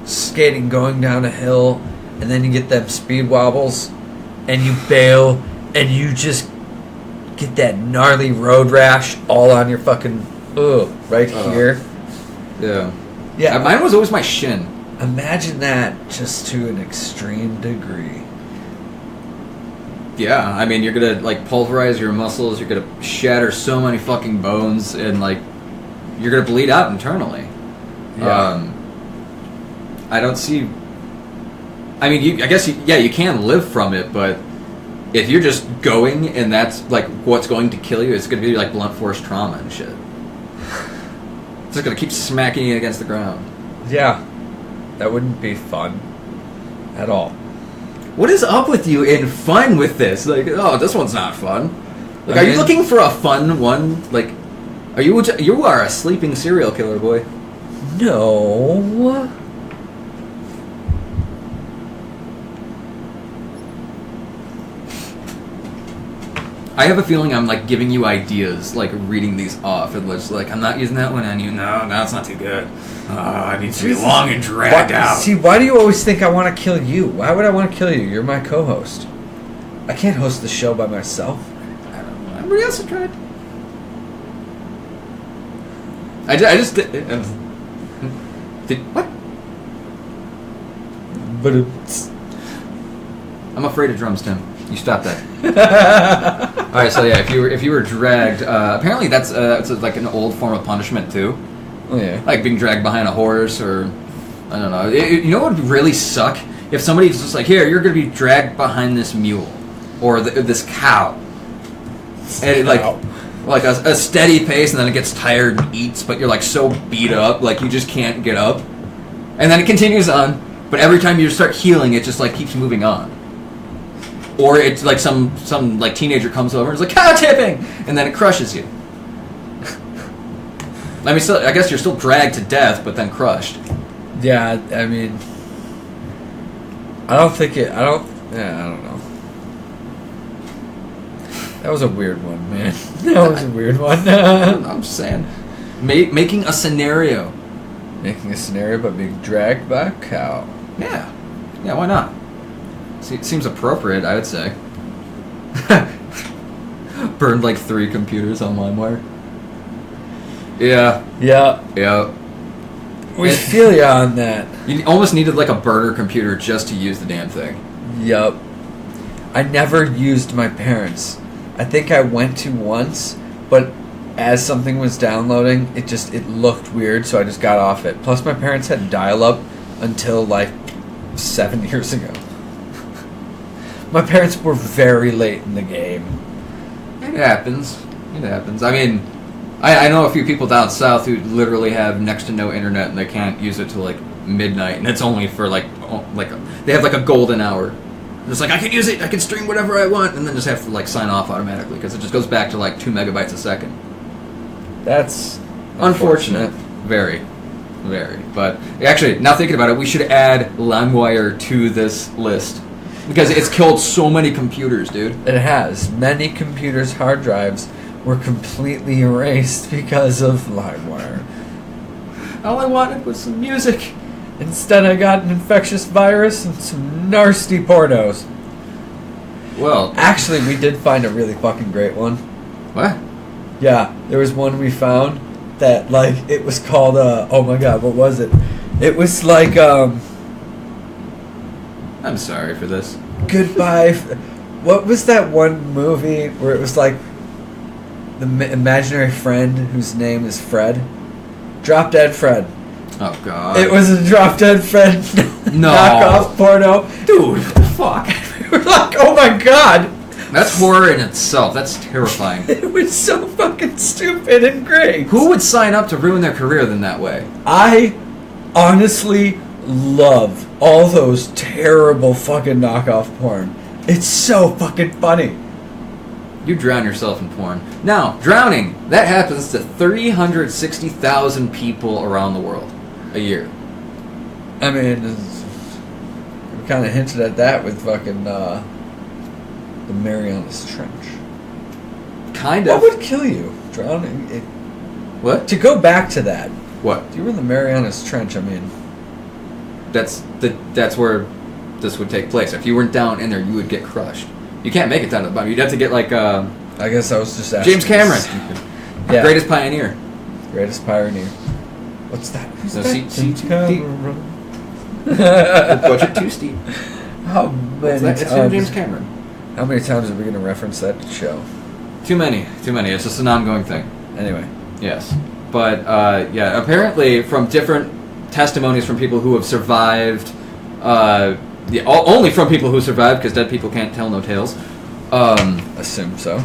skating, going down a hill, and then you get them speed wobbles, and you bail, and you just get that gnarly road rash all on your fucking... right here. Yeah. Yeah. Mine was always my shin. Imagine that just to an extreme degree. Yeah, I mean, you're gonna, like, pulverize your muscles, you're gonna shatter so many fucking bones, and, like, you're gonna bleed out internally. Yeah. I don't see... I mean, you can live from it, but if you're just going and that's, like, what's going to kill you, it's gonna be, like, blunt force trauma and shit. It's just gonna keep smacking you against the ground. Yeah. That wouldn't be fun. At all. What is up with you in fun with this? Like, oh, this one's not fun. Like, are you looking for a fun one? Like, you are a sleeping serial killer, boy. No. I have a feeling I'm, like, giving you ideas, like, reading these off, and just like, I'm not using that one on you. No, it's not too good. It needs to be long and dragged out. See, why do you always think I want to kill you? Why would I want to kill you? You're my co-host. I can't host the show by myself. I don't know. Everybody else has tried. I just did what? But I'm afraid of drums, Tim. You stop that. All right, so yeah, if you were dragged, apparently that's it's like an old form of punishment too. Oh yeah. Like being dragged behind a horse or I don't know. You know what would really suck? If somebody's just like, here, you're going to be dragged behind this mule. Or this cow. And it, like a steady pace, and then it gets tired and eats, but you're like so beat up, like you just can't get up. And then it continues on, but every time you start healing, it just like keeps moving on. Or it's like some like teenager comes over and is like, cow tipping! And then it crushes you. I guess you're still dragged to death, but then crushed. Yeah, I mean, I don't know. That was a weird one, man. That was a weird one. I'm just saying. Making a scenario. Making a scenario about being dragged by a cow. Yeah. Yeah, why not? Seems appropriate, I would say. Burned like 3 computers on LimeWire. Yeah. Yeah. We feel ya on that. You almost needed like a burner computer just to use the damn thing. Yup. I never used my parents'. I think I went to once, but as something was downloading, it looked weird, so I just got off it. Plus, my parents had dial-up until like 7 years ago. My parents were very late in the game. It happens. I mean, I know a few people down south who literally have next to no internet and they can't use it till like midnight, and it's only for like they have like a golden hour. It's like, I can use it, I can stream whatever I want, and then just have to like sign off automatically because it just goes back to like 2 megabytes a second. That's unfortunate. Very. But actually, now thinking about it, we should add LimeWire to this list because it's killed so many computers, dude. It has. Many computers' hard drives were completely erased because of LimeWire. All I wanted was some music. Instead, I got an infectious virus and some nasty pornos. Well, actually, we did find a really fucking great one. What? Yeah, there was one we found that, like, it was called, oh my god, what was it? It was like, I'm sorry for this. Goodbye. What was that one movie where it was like the imaginary friend whose name is Fred? Drop Dead Fred. Oh god. It was a Drop Dead Fred knockoff porno. Dude, fuck. We were like, oh my god. That's horror in itself. That's terrifying. It was so fucking stupid and great. Who would sign up to ruin their career in that way? I honestly love all those terrible fucking knockoff porn. It's so fucking funny. You drown yourself in porn. Now, drowning, that happens to 360,000 people around the world a year. I mean, we kind of hinted at that with fucking the Mariana Trench. Kind of. What would kill you? Drowning? What? To go back to that. What? If you were in the Mariana Trench, I mean... That's where this would take place. If you weren't down in there, you would get crushed. You can't make it down to the bottom. You'd have to get like... I guess I was just asking. James Cameron. Yeah. Greatest pioneer. Greatest pioneer. What's that? Who's that? James Cameron. The budget too steep. How many times? It's James Cameron. How many times are we going to reference that show? Too many. It's just an ongoing thing. Anyway. Yes. But, yeah, apparently from different testimonies from people who have survived, only from people who survived, because dead people can't tell no tales. Assume so.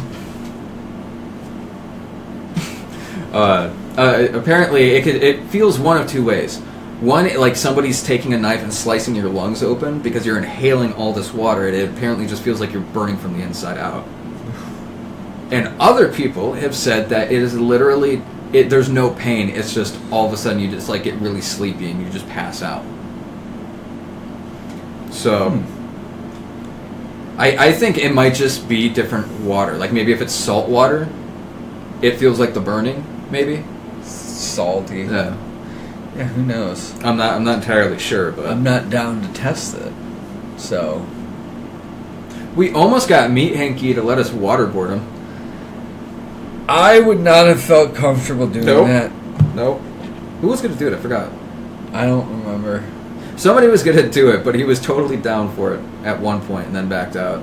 Apparently, it feels one of two ways. One, like somebody's taking a knife and slicing your lungs open because you're inhaling all this water. It apparently just feels like you're burning from the inside out. And other people have said that it is literally, there's no pain. It's just all of a sudden you just like get really sleepy and you just pass out. So, I think it might just be different water. Like maybe if it's salt water, it feels like the burning. Maybe salty. Yeah. Yeah, who knows? I'm not entirely sure, but I'm not down to test it. So we almost got Meat Hanky to let us waterboard him. I would not have felt comfortable doing that. Nope. Who was going to do it? I forgot. I don't remember. Somebody was going to do it, but he was totally down for it at one point and then backed out.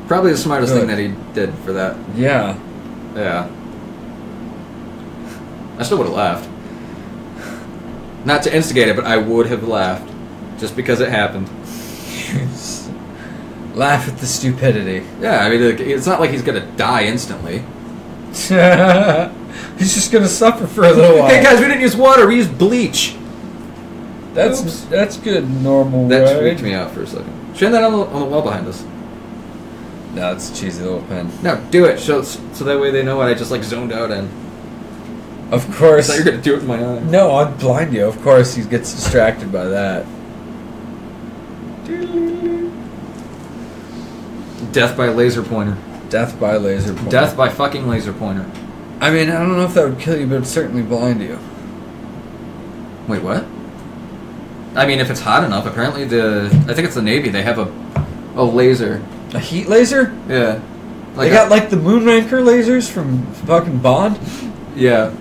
Probably the smartest thing that he did for that. Yeah. Yeah. I still would have laughed. Not to instigate it, but I would have laughed. Just because it happened. Laugh at the stupidity. Yeah, I mean, it's not like he's gonna die instantly. He's just gonna suffer for a little while. Hey guys, we didn't use water, we used bleach. That's good, normal. That right? freaked me out for a second. Shine that on the wall behind us. No, it's a cheesy little pen. No, do it, so that way they know what I just like zoned out in. Of course. I thought you were gonna do it with my eye. No, I'd blind you. Of course, he gets distracted by that. Death by laser pointer. Death by laser pointer. Death by fucking laser pointer. I mean, I don't know if that would kill you, but it'd certainly blind you. Wait, what? I mean, if it's hot enough, apparently I think it's the Navy, they have a laser. A heat laser? Yeah. They got like the Moonraker lasers from fucking Bond? Yeah.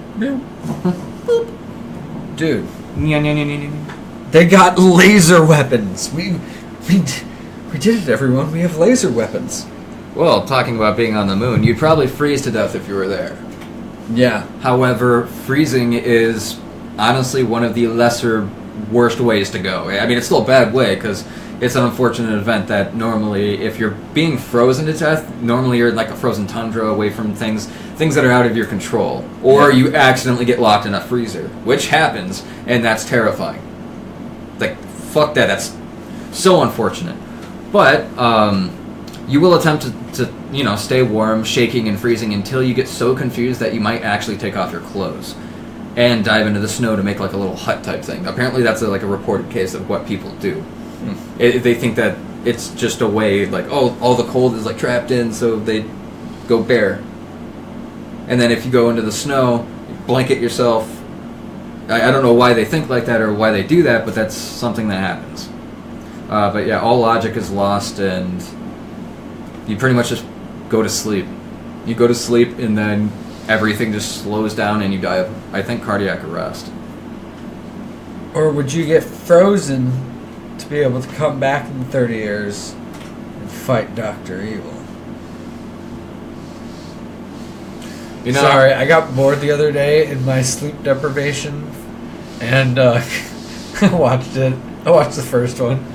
Dude. They got laser weapons. We did it, everyone. We have laser weapons. Well, talking about being on the moon, you'd probably freeze to death if you were there. Yeah. However, freezing is honestly one of the worst ways to go. I mean, it's still a bad way because it's an unfortunate event that normally, if you're being frozen to death, normally you're in like a frozen tundra away from things that are out of your control. Or you accidentally get locked in a freezer, which happens, and that's terrifying. Like, fuck that, that's so unfortunate. But, you will attempt to stay warm, shaking and freezing until you get so confused that you might actually take off your clothes and dive into the snow to make like a little hut type thing. Apparently that's a reported case of what people do. They think that it's just a way, like, oh, all the cold is like trapped in, so they go bare. And then if you go into the snow, you blanket yourself. I don't know why they think like that or why they do that, but that's something that happens. But yeah, all logic is lost, and you pretty much just go to sleep. You go to sleep, and then everything just slows down, and you die of, I think, cardiac arrest. Or would you get frozen to be able to come back in 30 years and fight Dr. Evil? Sorry, I got bored the other day in my sleep deprivation, and I watched it. I watched the first one.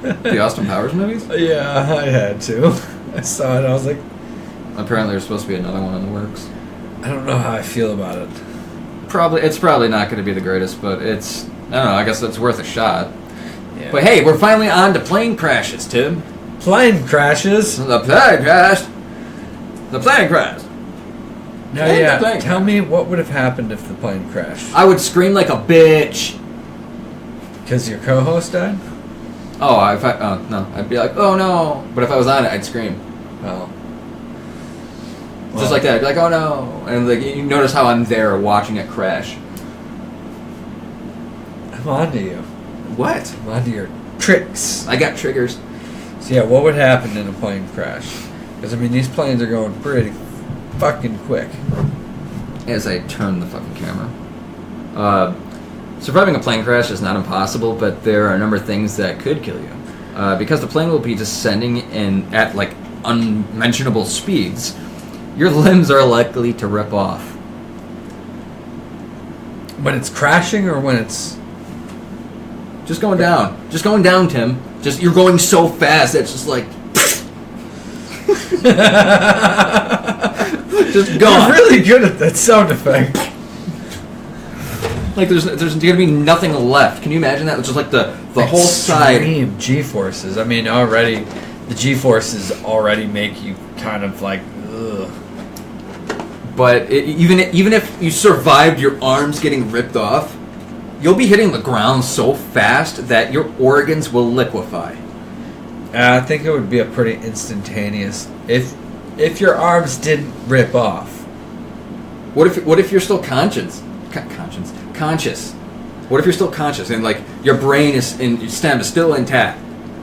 The Austin Powers movies? Yeah, I had to. I saw it, I was like... Apparently there's supposed to be another one in the works. I don't know how I feel about it. It's probably not going to be the greatest, but it's... I don't know, I guess that's worth a shot. Yeah. But hey, we're finally on to plane crashes, Tim. Plane crashes? The plane crashed. The plane crashed. Now, yeah, tell me what would have happened if the plane crashed. I would scream like a bitch. Because your co-host died? Oh, no. I'd be like, oh no. But if I was on it, I'd scream. Oh. Well, just like that. I'd be like, oh no. And like you notice how I'm there watching it crash. I'm on to you. What? I'm on to your tricks. I got triggers. So yeah, what would happen in a plane crash? Because, I mean, these planes are going pretty fucking quick. As I turn the fucking camera. Surviving a plane crash is not impossible, but there are a number of things that could kill you. Because the plane will be descending at like unmentionable speeds, your limbs are likely to rip off. When it's crashing or when it's... Just going down. Just going down, Tim. You're going so fast that it's just like... just gone. You're really good at that sound effect. Like there's gonna be nothing left. Can you imagine that? It's just like the whole side. Extreme G-forces. I mean, already the G-forces already make you kind of like, ugh. But even if you survived your arms getting ripped off, you'll be hitting the ground so fast that your organs will liquefy. I think it would be a pretty instantaneous. If your arms didn't rip off. What if you're still conscious? What if you're still conscious and like your brain is and your stem is still intact,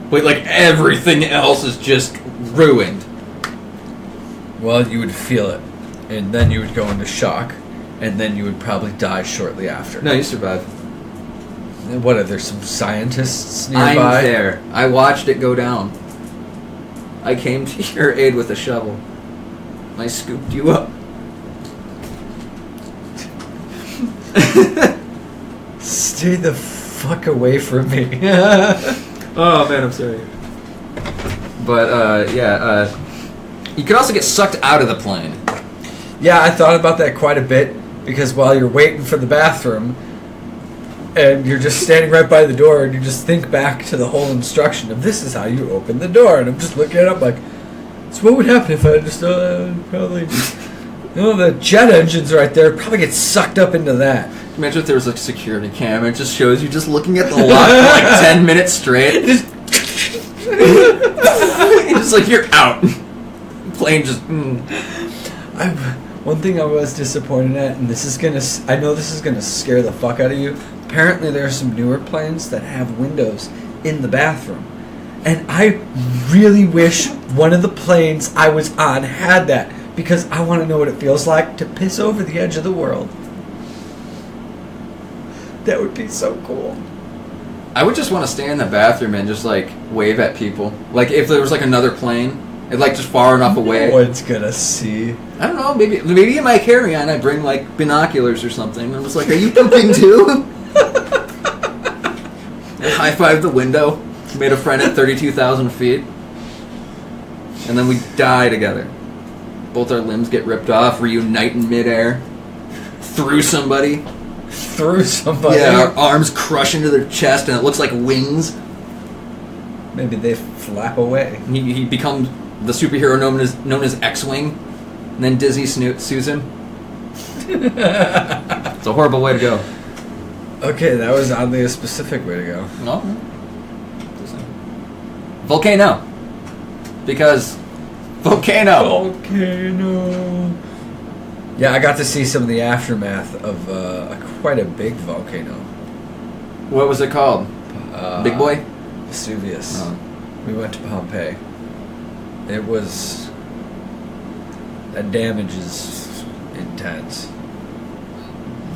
but like everything else is just ruined? Well, you would feel it, and then you would go into shock, and then you would probably die shortly after. No, you survive. What, are there some scientists nearby? I'm there. I watched it go down. I came to your aid with a shovel. I scooped you up. Stop. Stay the fuck away from me. Oh man, I'm sorry. But you could also get sucked out of the plane. Yeah, I thought about that quite a bit, because while you're waiting for the bathroom and you're just standing right by the door and you just think back to the whole instruction of this is how you open the door, and I'm just looking it up like, so what would happen if I just probably, the jet engine's right there, probably get sucked up into that. Imagine if there was like a security camera, it just shows you just looking at the lock for like 10 minutes straight. It's like, you're out. Plane just... One thing I was disappointed at, and I know this is gonna scare the fuck out of you. Apparently there are some newer planes that have windows in the bathroom. And I really wish one of the planes I was on had that, because I want to know what it feels like to piss over the edge of the world. That would be so cool. I would just want to stay in the bathroom and just like wave at people. Like if there was like another plane, and like just far enough away. No one's gonna see. I don't know, maybe in my carry-on I bring like binoculars or something. I was like, are you pooping too? I high-fived the window, made a friend at 32,000 feet, and then we die together. Both our limbs get ripped off, reunite in midair, through somebody. Through somebody? Yeah, our arms crush into their chest and it looks like wings. Maybe they flap away. He becomes the superhero known as X-Wing, and then Disney sues him. It's a horrible way to go. Okay, that was oddly a specific way to go. No. Volcano. Because volcano. Yeah, I got to see some of the aftermath of quite a big volcano. What was it called? Big Boy? Vesuvius. Oh. We went to Pompeii. It was... That damage is intense.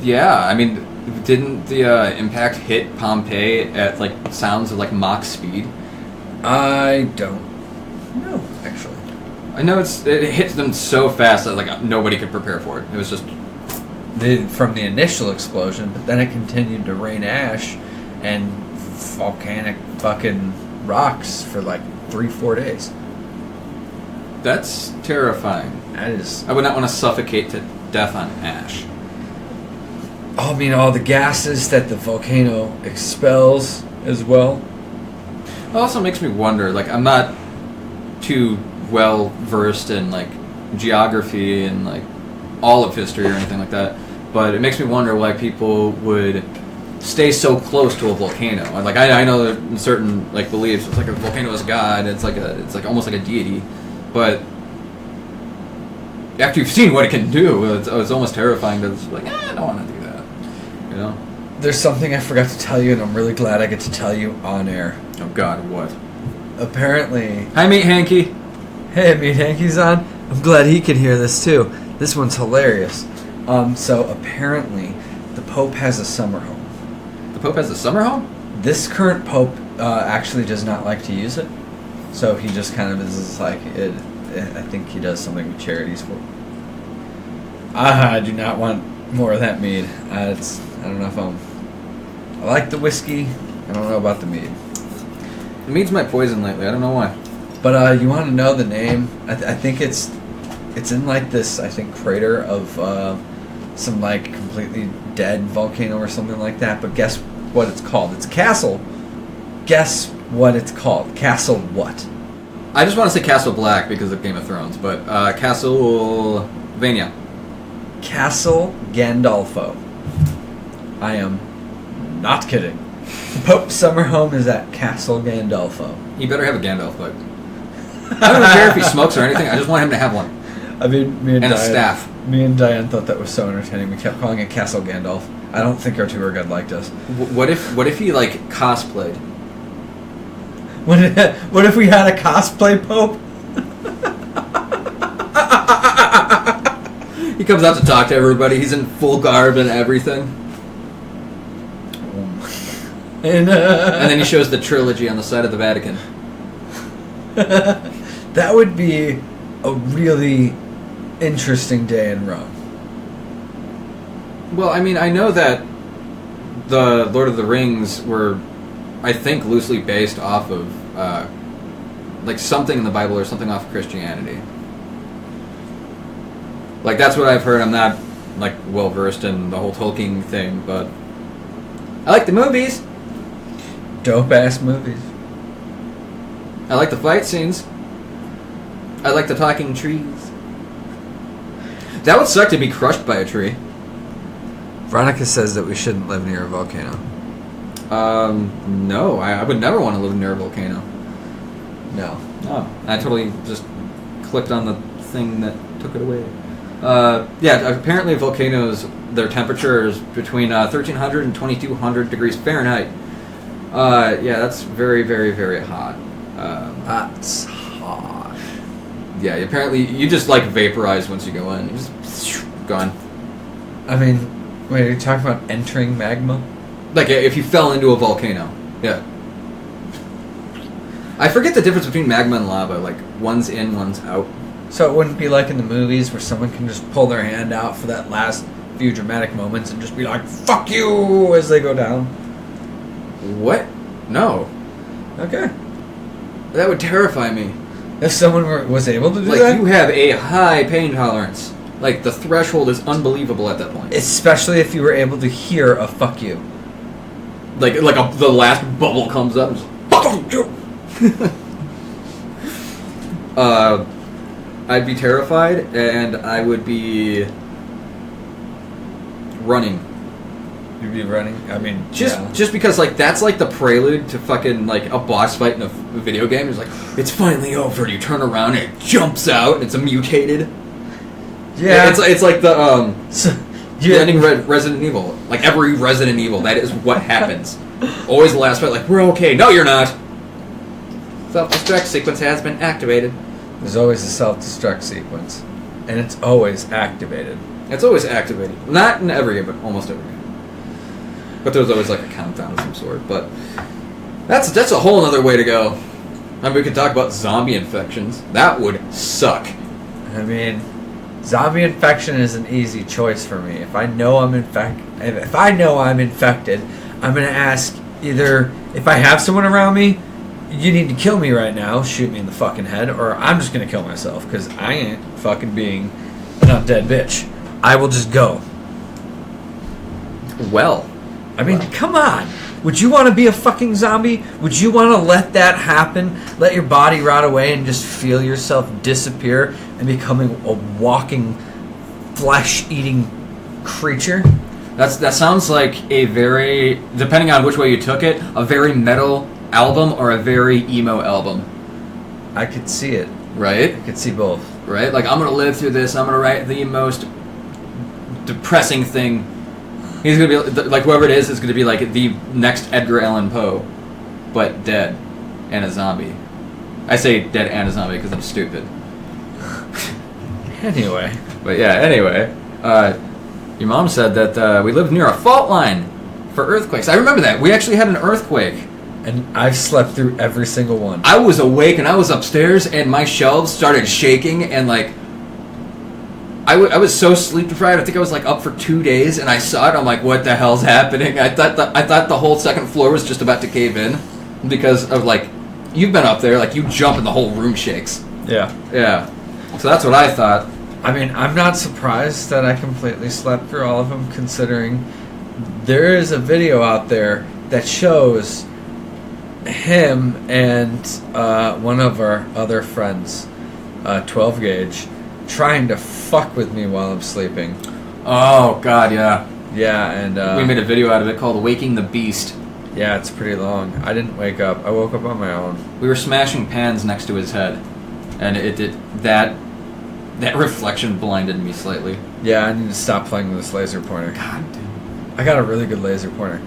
Yeah, I mean, didn't the impact hit Pompeii at like sounds of like Mach speed? I don't know, actually. I know it hit them so fast that like nobody could prepare for it. It was just from the initial explosion, but then it continued to rain ash and volcanic fucking rocks for like 3-4 days. That's terrifying. That is. I would not want to suffocate to death on ash. I mean, all the gases that the volcano expels as well. It also makes me wonder, like, I'm not too well versed in like geography and like all of history or anything like that, but it makes me wonder why people would stay so close to a volcano. Like I know there are certain like beliefs. It's like a volcano is God. It's like almost like a deity, but after you've seen what it can do, it's almost terrifying to just like, I don't want to do that. You know? There's something I forgot to tell you, and I'm really glad I get to tell you on air. Oh God, what? Apparently. Hi, Meat Hanky. Hey, Meat Hanky's on. I'm glad he can hear this too. This one's hilarious. So apparently, the Pope has a summer home. The Pope has a summer home? This current Pope actually does not like to use it, so he just kind of is like it. I think he does something with charities for. I do not want more of that mead. I don't know if I like the whiskey. I don't know about the mead. The mead's my poison lately. I don't know why. But you want to know the name? I think it's in like this, I think, crater of some like completely dead volcano or something like that. But guess what it's called? It's a castle. Guess what it's called? Castle what? I just want to say Castle Black because of Game of Thrones, but Castlevania. Castle Gandolfo. I am not kidding. The Pope's summer home is at Castle Gandolfo. He better have a Gandalf bug. I don't care if he smokes or anything. I just want him to have one. I mean, me and a Diane, staff. Me and Diane thought that was so entertaining. We kept calling it Castle Gandalf. I don't think our tour guide liked us. What if he like cosplayed? What if we had a cosplay Pope? He comes out to talk to everybody. He's in full garb and everything. And then he shows the trilogy on the side of the Vatican. That would be a really interesting day in Rome. Well, I mean, I know that the Lord of the Rings were, I think, loosely based off of like something in the Bible or something off of Christianity. Like, that's what I've heard. I'm not like well versed in the whole Tolkien thing, but I like the movies. Dope ass movies. I like the fight scenes. I like the talking trees. That would suck to be crushed by a tree. Veronica says that we shouldn't live near a volcano. No, I would never want to live near a volcano. No. Oh, I totally just clicked on the thing that took it away. Yeah, apparently volcanoes, their temperature is between 1,300 and 2,200 degrees Fahrenheit. Yeah, that's very, very, very hot. That's hot. Yeah, apparently you just like vaporize once you go in. You just gone. I mean, wait, are you talking about entering magma? Like if you fell into a volcano. Yeah. I forget the difference between magma and lava. Like one's in, one's out. So it wouldn't be like in the movies where someone can just pull their hand out for that last few dramatic moments and just be like, "Fuck you," as they go down. What? No. Okay. That would terrify me. If someone was able to do like, that? Like, you have a high pain tolerance. Like, the threshold is unbelievable at that point. Especially if you were able to hear a "fuck you." Like the last bubble comes up and just, "Fuck you!" I'd be terrified, and I would be running. You'd be running? I mean, just because, like, that's like the prelude to fucking, like, a boss fight in a video game. It's like, it's finally over, and you turn around and it jumps out, and it's a mutated. Yeah. It's like the ending Resident Evil. Like, every Resident Evil, that is what happens. Always the last fight, like, we're okay. No, you're not. Self-destruct sequence has been activated. There's always a self-destruct sequence, and it's always activated. It's always activated. Not in every game, but almost every game. But there's always like a countdown of some sort. But that's a whole other way to go. I mean, we could talk about zombie infections. That would suck. I mean, zombie infection is an easy choice for me. If I know I'm infected, I'm gonna ask either if I have someone around me, you need to kill me right now, shoot me in the fucking head, or I'm just gonna kill myself, because I ain't fucking being an undead bitch. I will just go. Well. I mean, come on. Would you want to be a fucking zombie? Would you want to let that happen? Let your body rot away and just feel yourself disappear and becoming a walking, flesh-eating creature? That sounds like a very, depending on which way you took it, a very metal album or a very emo album. I could see it. Right? I could see both. Right? Like, I'm going to live through this. I'm going to write the most depressing thing. He's going to be, like, whoever it is going to be, like, the next Edgar Allan Poe, but dead and a zombie. I say dead and a zombie because I'm stupid. Anyway. But yeah, anyway. Your mom said that we lived near a fault line for earthquakes. I remember that. We actually had an earthquake. And I've slept through every single one. I was awake and I was upstairs and my shelves started shaking and, like, I was so sleep deprived. I think I was like up for 2 days, and I saw it. I'm like, "What the hell's happening?" I thought the whole second floor was just about to cave in because of, like, you've been up there, like, you jump and the whole room shakes. Yeah. Yeah. So that's what I thought. I mean, I'm not surprised that I completely slept through all of them, considering there is a video out there that shows him and one of our other friends, 12 Gauge, trying to fuck with me while I'm sleeping. Oh, God, yeah. Yeah, and we made a video out of it called Waking the Beast. Yeah, it's pretty long. I didn't wake up. I woke up on my own. We were smashing pans next to his head, and it did that reflection blinded me slightly. Yeah, I need to stop playing with this laser pointer. God damn. I got a really good laser pointer.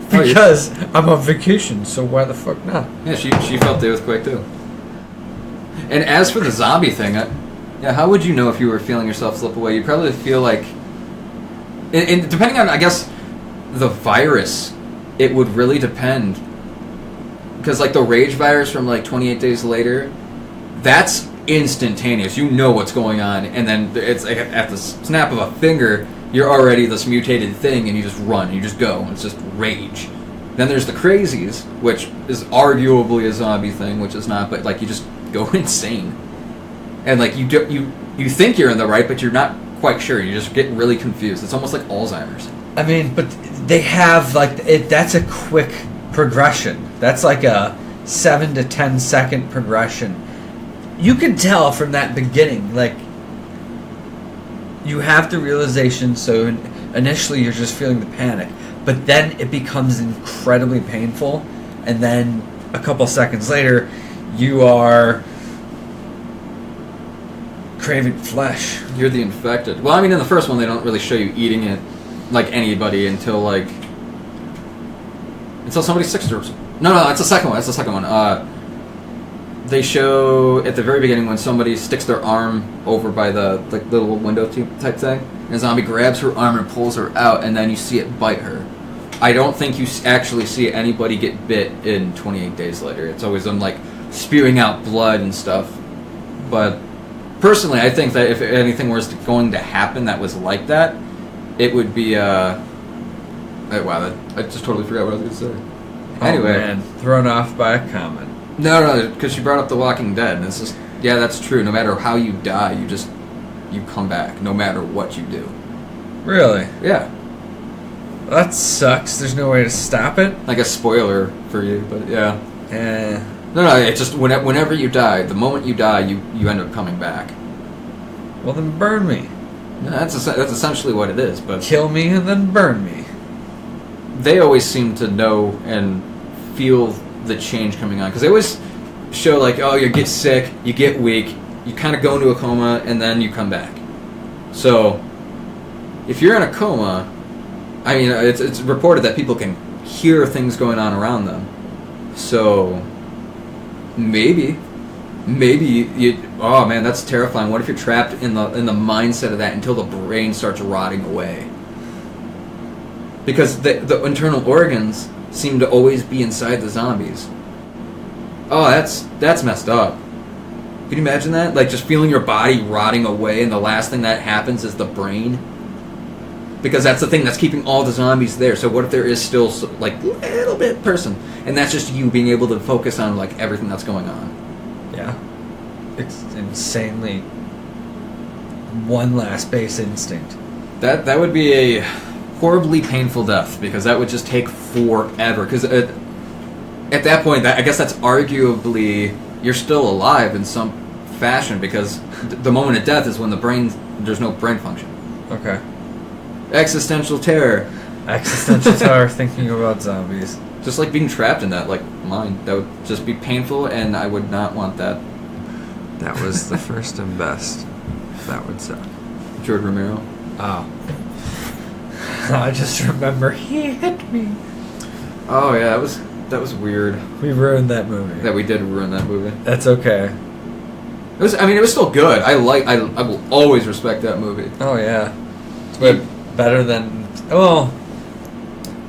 Because I'm on vacation, so why the fuck not? Yeah, she felt the earthquake too. And as for the zombie thing, how would you know if you were feeling yourself slip away? You'd probably feel like, and depending on, I guess, the virus, it would really depend. Because, like, the rage virus from, like, 28 Days Later, that's instantaneous. You know what's going on, and then it's like at the snap of a finger, you're already this mutated thing, and you just run, you just go, it's just rage. Then there's the crazies, which is arguably a zombie thing, which is not, but like you just go insane, and like you think you're in the right, but you're not quite sure. You just get really confused. It's almost like Alzheimer's. I mean, but they have like that's a quick progression. That's like a 7 to 10 second progression. You can tell from that beginning, like, you have the realization, so initially you're just feeling the panic, but then it becomes incredibly painful, and then a couple seconds later, you are craving flesh. You're the infected. Well, I mean, in the first one, they don't really show you eating it like anybody until somebody sticks to... No, that's the second one. That's the second one. They show at the very beginning when somebody sticks their arm over by the little window type thing, and a zombie grabs her arm and pulls her out, and then you see it bite her. I don't think you actually see anybody get bit in 28 Days Later. It's always them like spewing out blood and stuff. But personally, I think that if anything was going to happen that was like that, it would be wow, I just totally forgot what I was going to say. Anyway, man, thrown off by a comment. No, because you brought up The Walking Dead, and it's just, yeah, that's true. No matter how you die, you come back, no matter what you do. Really? Yeah. Well, that sucks. There's no way to stop it. Like a spoiler for you, but yeah. No, it's just whenever you die, the moment you die, you end up coming back. Well, then burn me. No, that's essentially what it is, but... Kill me and then burn me. They always seem to know and feel the change coming on, because they always show like, oh, you get sick, you get weak, you kind of go into a coma, and then you come back. So if you're in a coma, I mean, it's reported that people can hear things going on around them. So maybe you, oh man, that's terrifying. What if you're trapped in the mindset of that until the brain starts rotting away? Because the internal organs seem to always be inside the zombies. Oh, that's messed up. Can you imagine that? Like, just feeling your body rotting away, and the last thing that happens is the brain? Because that's the thing that's keeping all the zombies there. So what if there is still, like, a little bit person, and that's just you being able to focus on, like, everything that's going on? Yeah. It's insanely one last base instinct. That would be a horribly painful death, because that would just take forever. Because at that point, I guess that's arguably, you're still alive in some fashion, because the moment of death is when there's no brain function. Okay. Existential terror. Existential terror, thinking about zombies. Just like being trapped in that, like, mind. That would just be painful, and I would not want that. That was the first and best. That would suck. George Romero. Oh. I just remember he hit me. Oh yeah, that was weird. We ruined that movie. That we did ruin that movie. That's okay. It was still good. I will always respect that movie. Oh yeah. It's better than, well,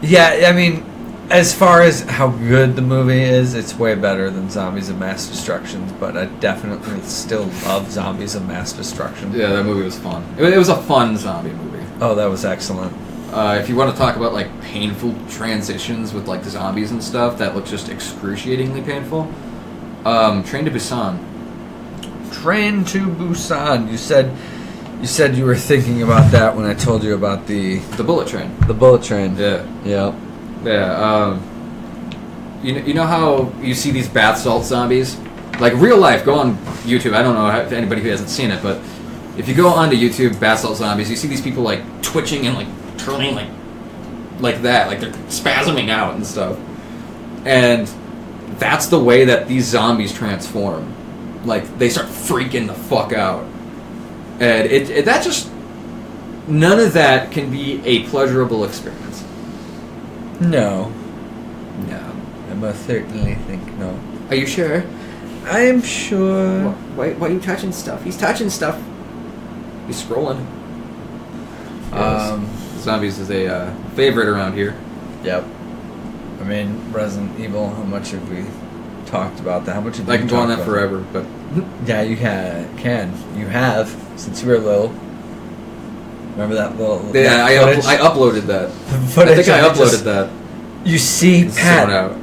yeah, I mean, as far as how good the movie is, it's way better than Zombies of Mass Destruction, but I definitely still love Zombies of Mass Destruction. Yeah, that movie was fun. It was a fun zombie movie. Oh, that was excellent. If you want to talk about, like, painful transitions with, like, zombies and stuff that look just excruciatingly painful, Train to Busan. Train to Busan. You said you were thinking about that when I told you about the bullet train. The bullet train. Yeah. Yeah. Yeah. You know how you see these bath salt zombies? Like, real life, go on YouTube. I don't know if anybody who hasn't seen it, but if you go onto YouTube, bath salt zombies, you see these people, like, twitching and, like, turning like that, like they're spasming out and stuff. And that's the way that these zombies transform. Like, they start freaking the fuck out. And that just, none of that can be a pleasurable experience. No. No. I most certainly think no. Are you sure? I am sure. Why are you touching stuff? He's touching stuff. He's scrolling. Zombies is a favorite around here. Yep. I mean, Resident Evil, how much have we talked about that? How much have I can go on that forever, but... Yeah, you can. You have, since you were little. Remember that little... Yeah, I uploaded that. I think I uploaded that. You see Pat... Out.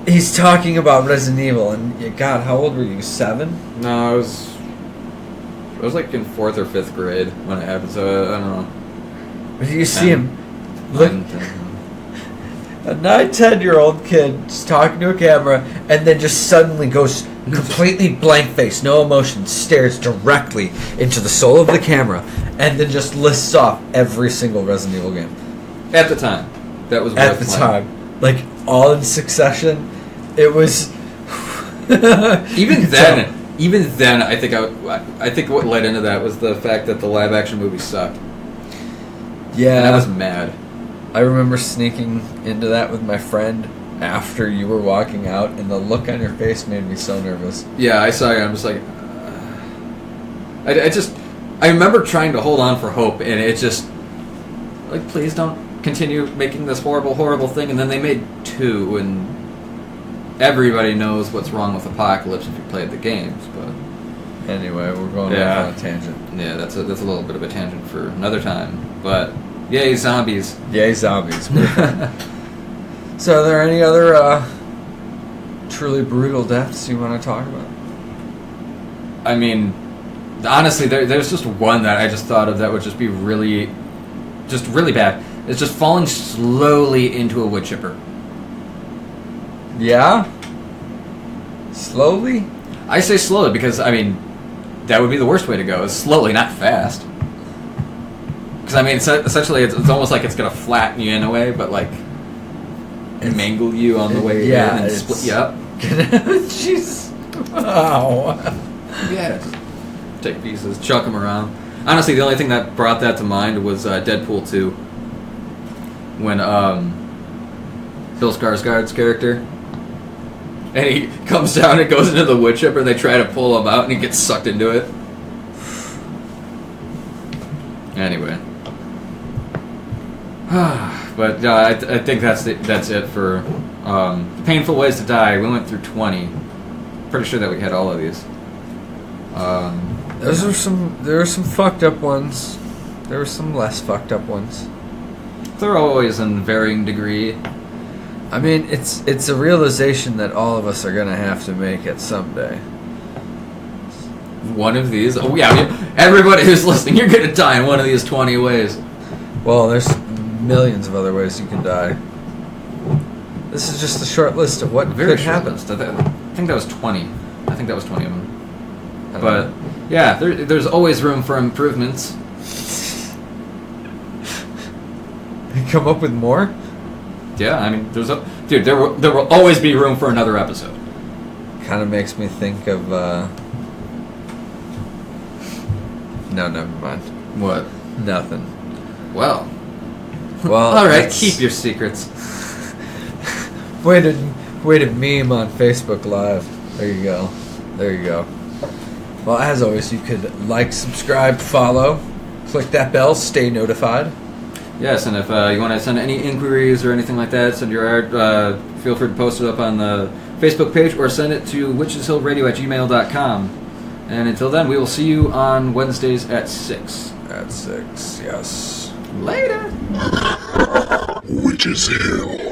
He's talking about Resident Evil, and God, how old were you? 7? No, I was like in 4th or 5th grade when it happened, so I don't know. But you see him look... A 9-10-year-old kid just talking to a camera, and then just suddenly goes completely blank face, no emotion, stares directly into the soul of the camera, and then just lists off every single Resident Evil game. At the time. That was at the time. Like, all in succession. It was... Even then, I think what led into that was the fact that the live-action movie sucked. Yeah. And I was mad. I remember sneaking into that with my friend after you were walking out, and the look on your face made me so nervous. Yeah, I saw you. I'm just like... I remember trying to hold on for hope, and it just... Like, please don't continue making this horrible, horrible thing. And then they made 2, and everybody knows what's wrong with Apocalypse if you played the games, but... Anyway, we're going off on a tangent. Yeah, that's a little bit of a tangent for another time, but... Yay, zombies. Yay, zombies. So, are there any other truly brutal deaths you want to talk about? I mean, honestly, there's just one that I just thought of that would just be really bad. It's just falling slowly into a wood chipper. Yeah? Slowly? I say slowly because, I mean, that would be the worst way to go, is slowly, not fast. Because, I mean, essentially, it's almost like it's going to flatten you in a way, but, like, mangle you on the way in and split you up. Jeez. Wow. Yeah. Take pieces, chuck them around. Honestly, the only thing that brought that to mind was Deadpool 2. When, Bill Skarsgård's character, and he comes down and goes into the wood chipper, and they try to pull him out, and he gets sucked into it. Anyway. But I think that's it for painful ways to die. We went through 20. Pretty sure that we had all of these. There were some fucked up ones. There were some less fucked up ones. They're always in varying degree. I mean, it's a realization that all of us are gonna have to make it someday. One of these? Oh yeah, I mean, everybody who's listening, you're gonna die in one of these 20 ways. Well, there's millions of other ways you can die. This is just a short list of what could happen. I think that was 20. I think that was 20 of them. But yeah, there's always room for improvements. You come up with more? Yeah, I mean, there will always be room for another episode. Kind of makes me think of no, never mind. What? Nothing. Well, all right, keep your secrets. Way to meme on Facebook Live. There you go. Well, as always, you could like, subscribe, follow, click that bell, stay notified. Yes, and if you want to send any inquiries or anything like that, send your art, feel free to post it up on the Facebook page or send it to WitchesHillRadio@gmail.com. And until then, we will see you on Wednesdays at 6. At 6, yes. Later! Witches Hill.